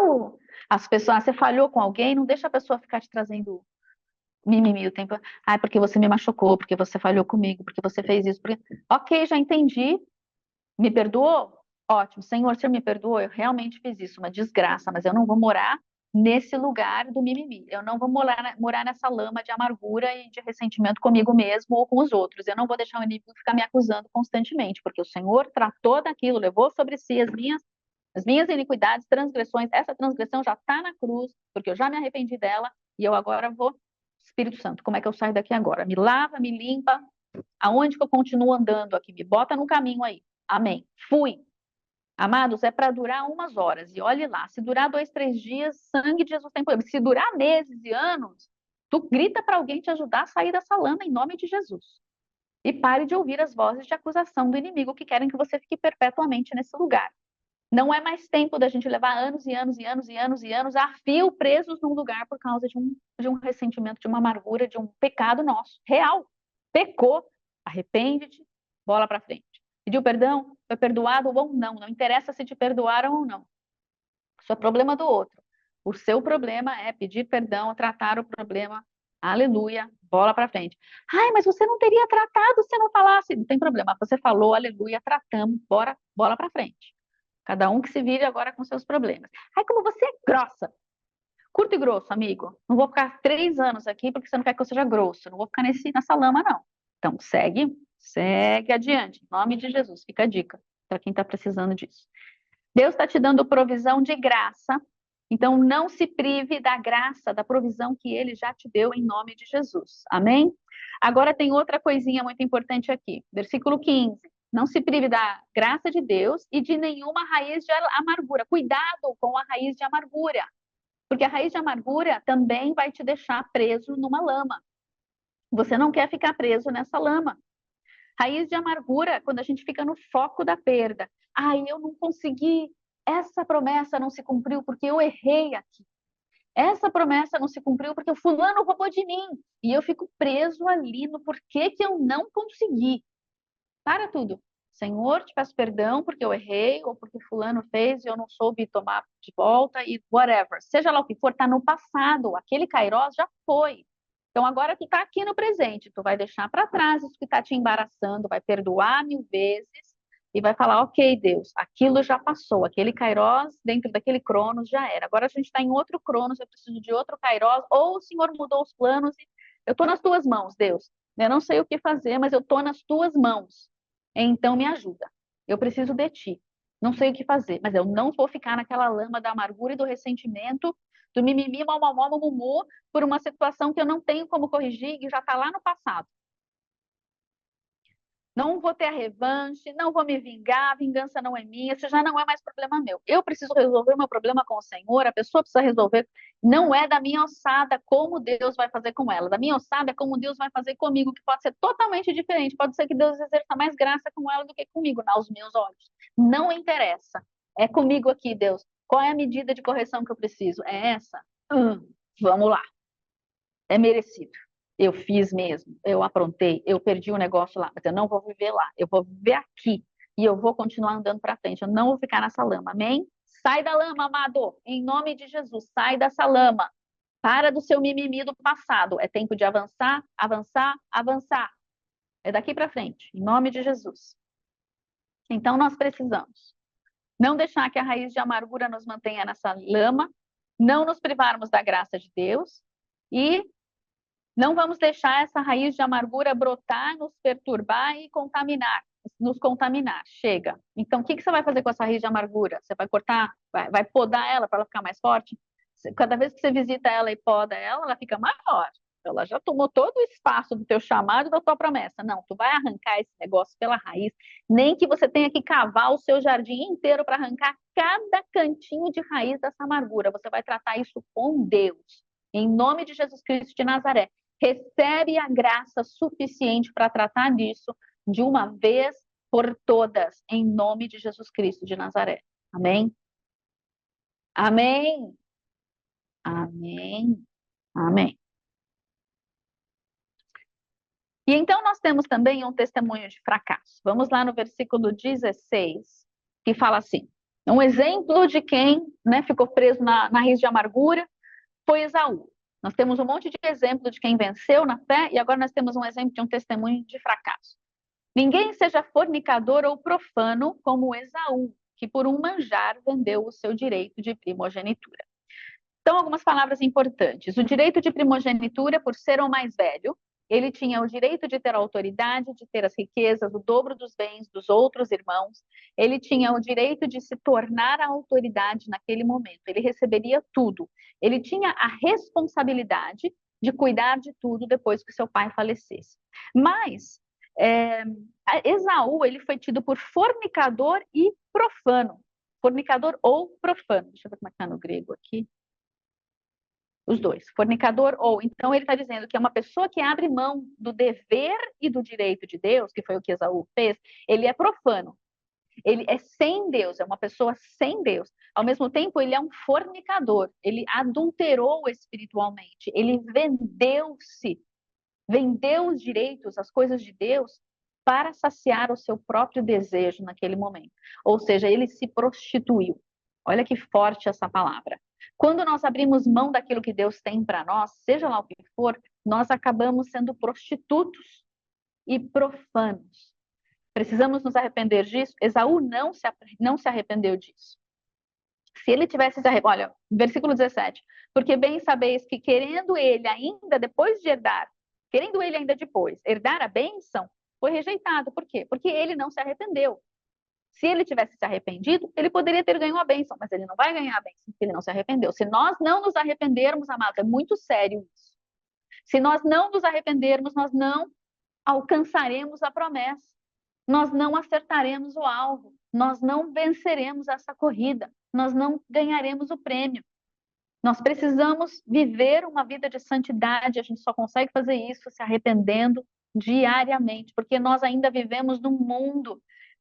as pessoas, você falhou com alguém, não deixa a pessoa ficar te trazendo mimimi o tempo. Porque você me machucou, porque você falhou comigo, porque você fez isso. Ok, já entendi. Me perdoou? Ótimo. Senhor, você me perdoou? Eu realmente fiz isso, uma desgraça, mas eu não vou morar nesse lugar do mimimi. Eu não vou morar nessa lama de amargura e de ressentimento comigo mesmo ou com os outros. Eu não vou deixar o inimigo ficar me acusando constantemente, porque o Senhor tratou daquilo, levou sobre si as minhas iniquidades, transgressões. Essa transgressão já está na cruz, porque eu já me arrependi dela e eu agora vou. Espírito Santo, como é que eu saio daqui agora? Me lava, me limpa. Aonde que eu continuo andando aqui? Me bota no caminho aí. Amém. Fui. Amados, é para durar umas horas. E olhe lá, se durar 2, 3 dias, sangue de Jesus tem poder. Se durar meses e anos, tu grita para alguém te ajudar a sair dessa lama em nome de Jesus. E pare de ouvir as vozes de acusação do inimigo que querem que você fique perpetuamente nesse lugar. Não é mais tempo da gente levar anos e anos e anos e anos e anos a fio presos num lugar por causa de um ressentimento, de uma amargura, de um pecado nosso, real. Pecou, arrepende-te, bola para frente. Pediu perdão, foi perdoado ou não, não interessa se te perdoaram ou não. Isso é problema do outro. O seu problema é pedir perdão, tratar o problema, aleluia, bola para frente. Mas você não teria tratado se não falasse. Não tem problema, você falou, aleluia, tratamos, bora, bola para frente. Cada um que se vire agora com seus problemas. Como você é grossa. Curto e grosso, amigo. Não vou ficar 3 anos aqui porque você não quer que eu seja grosso. Não vou ficar nessa lama, não. Então, segue adiante. Em nome de Jesus. Fica a dica para quem está precisando disso. Deus está te dando provisão de graça. Então, não se prive da graça, da provisão que Ele já te deu em nome de Jesus. Amém? Agora tem outra coisinha muito importante aqui. Versículo 15. Não se prive da graça de Deus e de nenhuma raiz de amargura. Cuidado com a raiz de amargura, porque a raiz de amargura também vai te deixar preso numa lama. Você não quer ficar preso nessa lama. Raiz de amargura, quando a gente fica no foco da perda. Eu não consegui, essa promessa não se cumpriu porque eu errei aqui. Essa promessa não se cumpriu porque o fulano roubou de mim. E eu fico preso ali no porquê que eu não consegui. Para tudo. Senhor, te peço perdão porque eu errei, ou porque fulano fez e eu não soube tomar de volta, e whatever. Seja lá o que for, está no passado. Aquele Kairos já foi. Então agora tu está aqui no presente. Tu vai deixar para trás isso que está te embaraçando, vai perdoar 1000 vezes e vai falar, ok, Deus, aquilo já passou. Aquele Kairos dentro daquele Cronos já era. Agora a gente está em outro Cronos, eu preciso de outro Kairos, ou o Senhor mudou os planos e eu estou nas tuas mãos, Deus. Eu não sei o que fazer, mas eu estou nas tuas mãos. Então me ajuda. Eu preciso de ti. Não sei o que fazer, mas eu não vou ficar naquela lama da amargura e do ressentimento, do mimimi, mamamó, mumumu, por uma situação que eu não tenho como corrigir e já está lá no passado. Não vou ter a revanche, não vou me vingar, a vingança não é minha, isso já não é mais problema meu. Eu preciso resolver o meu problema com o Senhor, a pessoa precisa resolver. Não é da minha ossada como Deus vai fazer com ela. Da minha ossada é como Deus vai fazer comigo, que pode ser totalmente diferente. Pode ser que Deus exerça mais graça com ela do que comigo, aos meus olhos. Não interessa. É comigo aqui, Deus. Qual é a medida de correção que eu preciso? É essa? Vamos lá. É merecido. Eu fiz mesmo, eu aprontei, eu perdi o negócio lá, mas eu não vou viver lá, eu vou viver aqui e eu vou continuar andando para frente, eu não vou ficar nessa lama, amém? Sai da lama, amado, em nome de Jesus, sai dessa lama, para do seu mimimi do passado, é tempo de avançar, avançar, avançar, é daqui para frente, em nome de Jesus. Então nós precisamos não deixar que a raiz de amargura nos mantenha nessa lama, não nos privarmos da graça de Deus e não vamos deixar essa raiz de amargura brotar, nos perturbar e contaminar, nos contaminar. Chega. Então, o que você vai fazer com essa raiz de amargura? Você vai cortar, vai podar ela para ela ficar mais forte? Cada vez que você visita ela e poda ela, ela fica maior. Ela já tomou todo o espaço do teu chamado, da tua promessa. Não, tu vai arrancar esse negócio pela raiz, nem que você tenha que cavar o seu jardim inteiro para arrancar cada cantinho de raiz dessa amargura. Você vai tratar isso com Deus. Em nome de Jesus Cristo de Nazaré. Recebe a graça suficiente para tratar disso de uma vez por todas, em nome de Jesus Cristo de Nazaré. Amém? Amém? Amém? Amém. E então nós temos também um testemunho de fracasso. Vamos lá no versículo 16, que fala assim: um exemplo de quem ficou preso na raiz de amargura foi Esaú. Nós temos um monte de exemplo de quem venceu na fé e agora nós temos um exemplo de um testemunho de fracasso. Ninguém seja fornicador ou profano como Esaú, que por um manjar vendeu o seu direito de primogenitura. Então, algumas palavras importantes. O direito de primogenitura, por ser o mais velho, ele tinha o direito de ter a autoridade, de ter as riquezas, o dobro dos bens dos outros irmãos. Ele tinha o direito de se tornar a autoridade naquele momento. Ele receberia tudo. Ele tinha a responsabilidade de cuidar de tudo depois que seu pai falecesse. Mas Esaú, ele foi tido por fornicador e profano. Fornicador ou profano. Deixa eu ver como é que está no grego aqui. Os dois, fornicador ou. Então, ele está dizendo que é uma pessoa que abre mão do dever e do direito de Deus, que foi o que Esaú fez, ele é profano. Ele é sem Deus, é uma pessoa sem Deus. Ao mesmo tempo, ele é um fornicador, ele adulterou espiritualmente, ele vendeu os direitos, as coisas de Deus, para saciar o seu próprio desejo naquele momento. Ou seja, ele se prostituiu. Olha que forte essa palavra. Quando nós abrimos mão daquilo que Deus tem para nós, seja lá o que for, nós acabamos sendo prostitutos e profanos. Precisamos nos arrepender disso? Esaú não se arrependeu disso. Se ele tivesse se arrependido, olha, versículo 17, porque bem sabeis que querendo ele ainda depois de herdar, herdar a bênção, foi rejeitado. Por quê? Porque ele não se arrependeu. Se ele tivesse se arrependido, ele poderia ter ganho a bênção, mas ele não vai ganhar a bênção, porque ele não se arrependeu. Se nós não nos arrependermos, amados, é muito sério isso. Se nós não nos arrependermos, nós não alcançaremos a promessa. Nós não acertaremos o alvo. Nós não venceremos essa corrida. Nós não ganharemos o prêmio. Nós precisamos viver uma vida de santidade. A gente só consegue fazer isso se arrependendo diariamente, porque nós ainda vivemos num mundo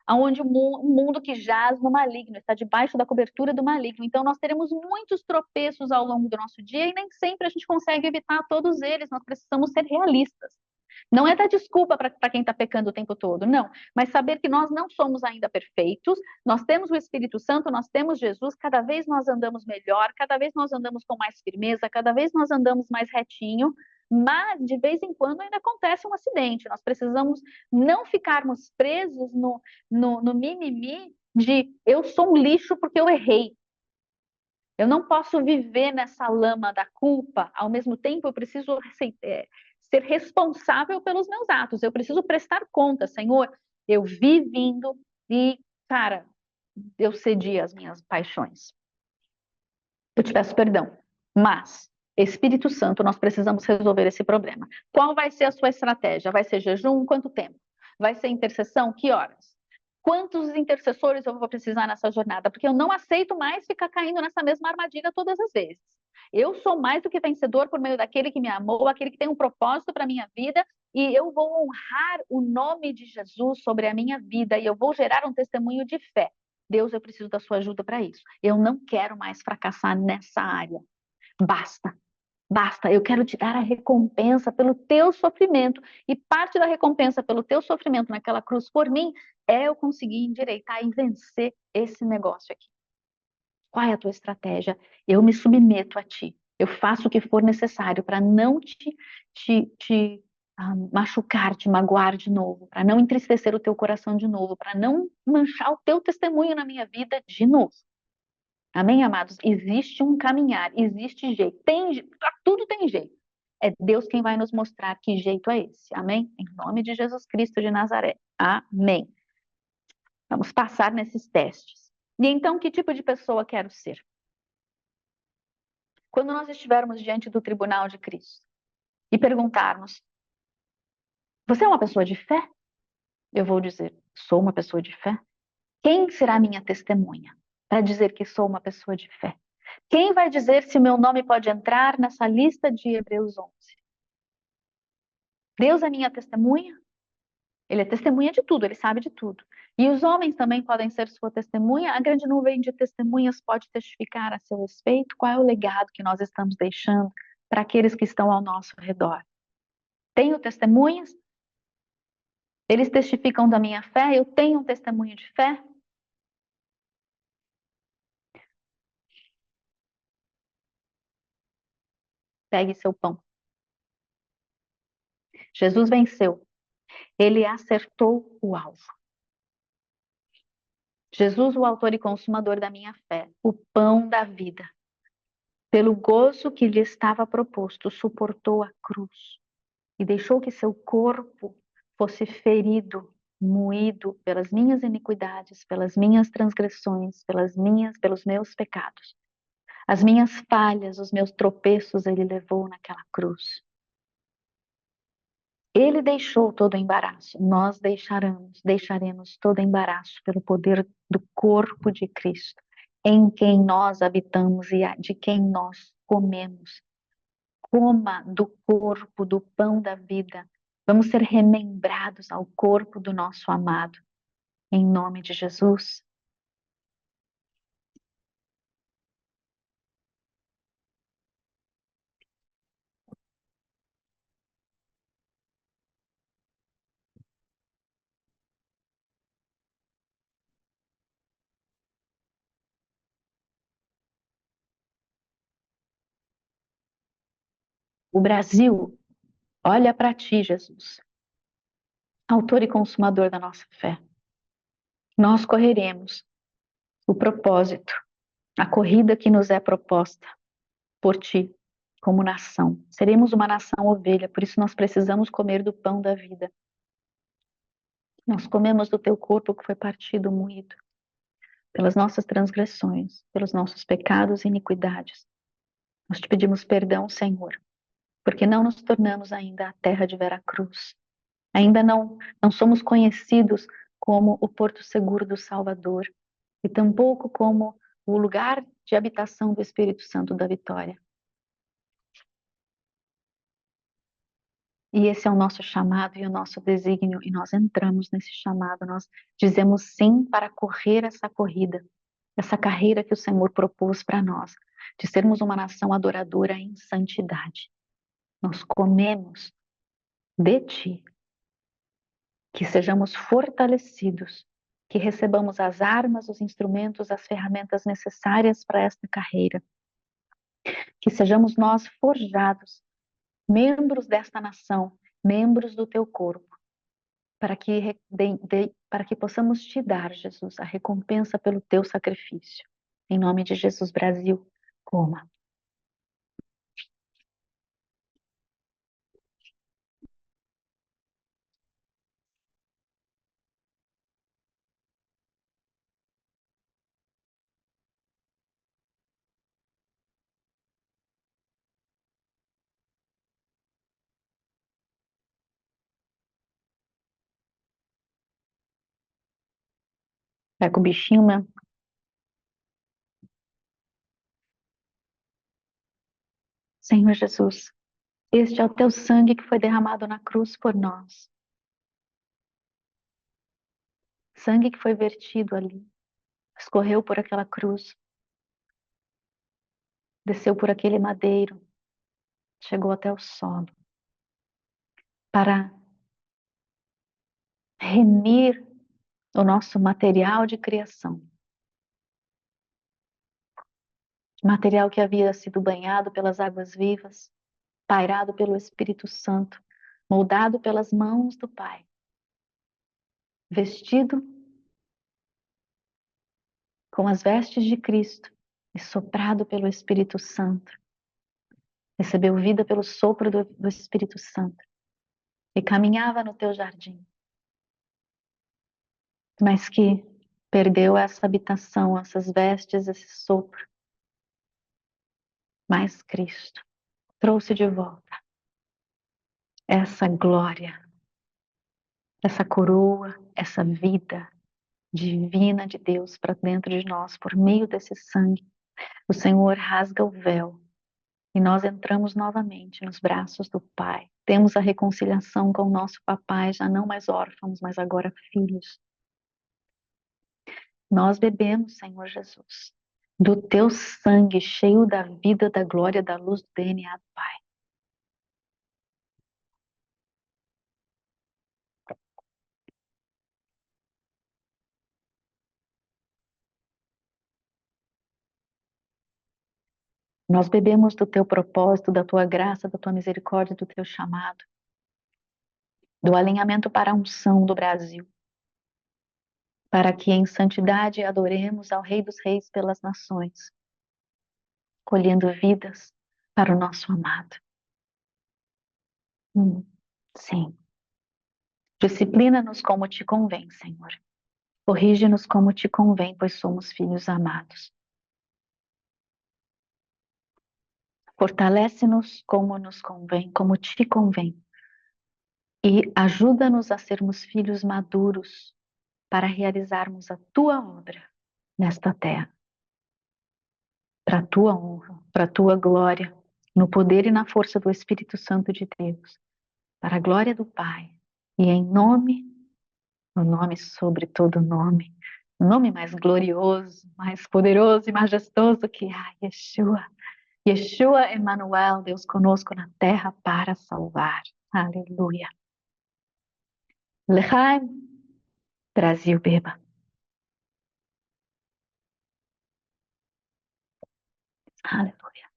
onde um mundo que jaz no maligno, está debaixo da cobertura do maligno. Então, nós teremos muitos tropeços ao longo do nosso dia e nem sempre a gente consegue evitar todos eles. Nós precisamos ser realistas. Não é dar desculpa para quem está pecando o tempo todo, não. Mas saber que nós não somos ainda perfeitos, nós temos o Espírito Santo, nós temos Jesus, cada vez nós andamos melhor, cada vez nós andamos com mais firmeza, cada vez nós andamos mais retinho, mas de vez em quando ainda acontece um acidente. Nós precisamos não ficarmos presos no mimimi de eu sou um lixo porque eu errei. Eu não posso viver nessa lama da culpa, ao mesmo tempo eu preciso ser responsável pelos meus atos, eu preciso prestar conta, Senhor, eu vi vindo e, cara, eu cedi às minhas paixões. Eu te peço perdão, mas, Espírito Santo, nós precisamos resolver esse problema. Qual vai ser a sua estratégia? Vai ser jejum? Quanto tempo? Vai ser intercessão? Que horas? Quantos intercessores eu vou precisar nessa jornada? Porque eu não aceito mais ficar caindo nessa mesma armadilha todas as vezes. Eu sou mais do que vencedor por meio daquele que me amou, aquele que tem um propósito para a minha vida, e eu vou honrar o nome de Jesus sobre a minha vida, e eu vou gerar um testemunho de fé. Deus, eu preciso da sua ajuda para isso. Eu não quero mais fracassar nessa área. Basta. Basta, eu quero te dar a recompensa pelo teu sofrimento. E parte da recompensa pelo teu sofrimento naquela cruz por mim é eu conseguir endireitar e vencer esse negócio aqui. Qual é a tua estratégia? Eu me submeto a ti. Eu faço o que for necessário para não te machucar, te magoar de novo, para não entristecer o teu coração de novo, para não manchar o teu testemunho na minha vida de novo. Amém, amados? Existe um caminhar, existe jeito. Tudo tem jeito. É Deus quem vai nos mostrar que jeito é esse. Amém? Em nome de Jesus Cristo de Nazaré. Amém. Vamos passar nesses testes. E então, que tipo de pessoa quero ser? Quando nós estivermos diante do tribunal de Cristo e perguntarmos: você é uma pessoa de fé? Eu vou dizer: sou uma pessoa de fé. Quem será minha testemunha para dizer que sou uma pessoa de fé? Quem vai dizer se meu nome pode entrar nessa lista de Hebreus 11? Deus é minha testemunha? Ele é testemunha de tudo, ele sabe de tudo. E os homens também podem ser sua testemunha. A grande nuvem de testemunhas pode testificar a seu respeito. Qual é o legado que nós estamos deixando para aqueles que estão ao nosso redor? Tenho testemunhas? Eles testificam da minha fé? Eu tenho um testemunho de fé? Pegue seu pão. Jesus venceu. Ele acertou o alvo. Jesus, o autor e consumador da minha fé, o pão da vida, pelo gozo que lhe estava proposto, suportou a cruz e deixou que seu corpo fosse ferido, moído pelas minhas iniquidades, pelas minhas transgressões, pelos meus pecados. As minhas falhas, os meus tropeços, ele levou naquela cruz. Ele deixou todo o embaraço, nós deixaremos todo o embaraço pelo poder do corpo de Cristo, em quem nós habitamos e de quem nós comemos. Coma do corpo, do pão da vida. Vamos ser remembrados ao corpo do nosso amado, em nome de Jesus. O Brasil olha para ti, Jesus, autor e consumador da nossa fé. Nós correremos o propósito, a corrida que nos é proposta por ti, como nação. Seremos uma nação ovelha, por isso nós precisamos comer do pão da vida. Nós comemos do teu corpo que foi partido, moído, pelas nossas transgressões, pelos nossos pecados e iniquidades. Nós te pedimos perdão, Senhor, porque não nos tornamos ainda a terra de Veracruz. Ainda não somos conhecidos como o porto seguro do Salvador e tampouco como o lugar de habitação do Espírito Santo da Vitória. E esse é o nosso chamado e o nosso desígnio, e nós entramos nesse chamado, nós dizemos sim para correr essa corrida, essa carreira que o Senhor propôs para nós, de sermos uma nação adoradora em santidade. Nós comemos de Ti, que sejamos fortalecidos, que recebamos as armas, os instrumentos, as ferramentas necessárias para esta carreira, que sejamos nós forjados, membros desta nação, membros do Teu corpo, para que possamos Te dar, Jesus, a recompensa pelo Teu sacrifício. Em nome de Jesus, Brasil, coma. Vai com o bichinho mesmo. Senhor Jesus, este é o Teu sangue que foi derramado na cruz por nós. Sangue que foi vertido ali, escorreu por aquela cruz, desceu por aquele madeiro, chegou até o solo, para remir o nosso material de criação. Material que havia sido banhado pelas águas vivas, pairado pelo Espírito Santo, moldado pelas mãos do Pai, vestido com as vestes de Cristo e soprado pelo Espírito Santo. Recebeu vida pelo sopro do Espírito Santo e caminhava no teu jardim. Mas que perdeu essa habitação, essas vestes, esse sopro. Mas Cristo trouxe de volta essa glória, essa coroa, essa vida divina de Deus para dentro de nós por meio desse sangue. O Senhor rasga o véu e nós entramos novamente nos braços do Pai. Temos a reconciliação com o nosso papai, já não mais órfãos, mas agora filhos. Nós bebemos, Senhor Jesus, do teu sangue cheio da vida, da glória, da luz do DNA do Pai. Nós bebemos do teu propósito, da tua graça, da tua misericórdia, do teu chamado, do alinhamento para a unção do Brasil, para que em santidade adoremos ao Rei dos Reis pelas nações, colhendo vidas para o nosso amado. Sim. Disciplina-nos como te convém, Senhor. Corrige-nos como te convém, pois somos filhos amados. Fortalece-nos como nos convém, como te convém. E ajuda-nos a sermos filhos maduros para realizarmos a tua obra nesta terra. Para a tua honra, para a tua glória, no poder e na força do Espírito Santo de Deus. Para a glória do Pai. E em nome, o nome sobre todo nome, o nome mais glorioso, mais poderoso e majestoso que há, Yeshua. Yeshua Emmanuel, Deus conosco na terra para salvar. Aleluia. Lechaim, Brasil, beba. Aleluia.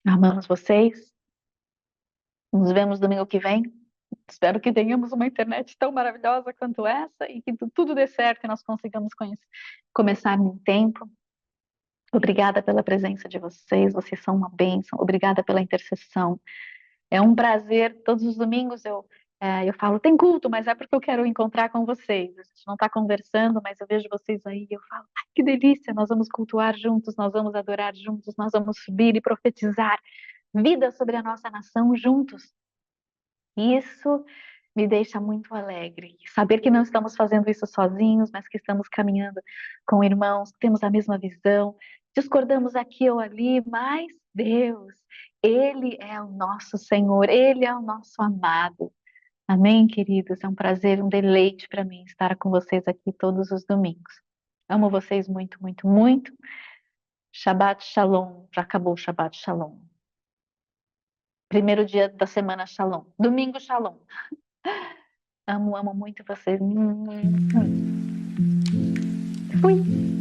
Amamos vocês. Nos vemos domingo que vem. Espero que tenhamos uma internet tão maravilhosa quanto essa e que tudo dê certo e nós consigamos começar em tempo. Obrigada pela presença de vocês. Vocês são uma bênção. Obrigada pela intercessão. É um prazer. Todos os domingos eu falo, tem culto, mas é porque eu quero encontrar com vocês. A gente não está conversando, mas eu vejo vocês aí e eu falo, ai, que delícia, nós vamos cultuar juntos, nós vamos adorar juntos, nós vamos subir e profetizar vida sobre a nossa nação juntos. Isso me deixa muito alegre. Saber que não estamos fazendo isso sozinhos, mas que estamos caminhando com irmãos, que temos a mesma visão, discordamos aqui ou ali, mas Deus, Ele é o nosso Senhor, Ele é o nosso amado. Amém, queridos? É um prazer, um deleite para mim estar com vocês aqui todos os domingos. Amo vocês muito, muito, muito. Shabbat Shalom. Já acabou o Shabbat Shalom. Primeiro dia da semana Shalom. Domingo Shalom. Amo, amo muito vocês. Fui.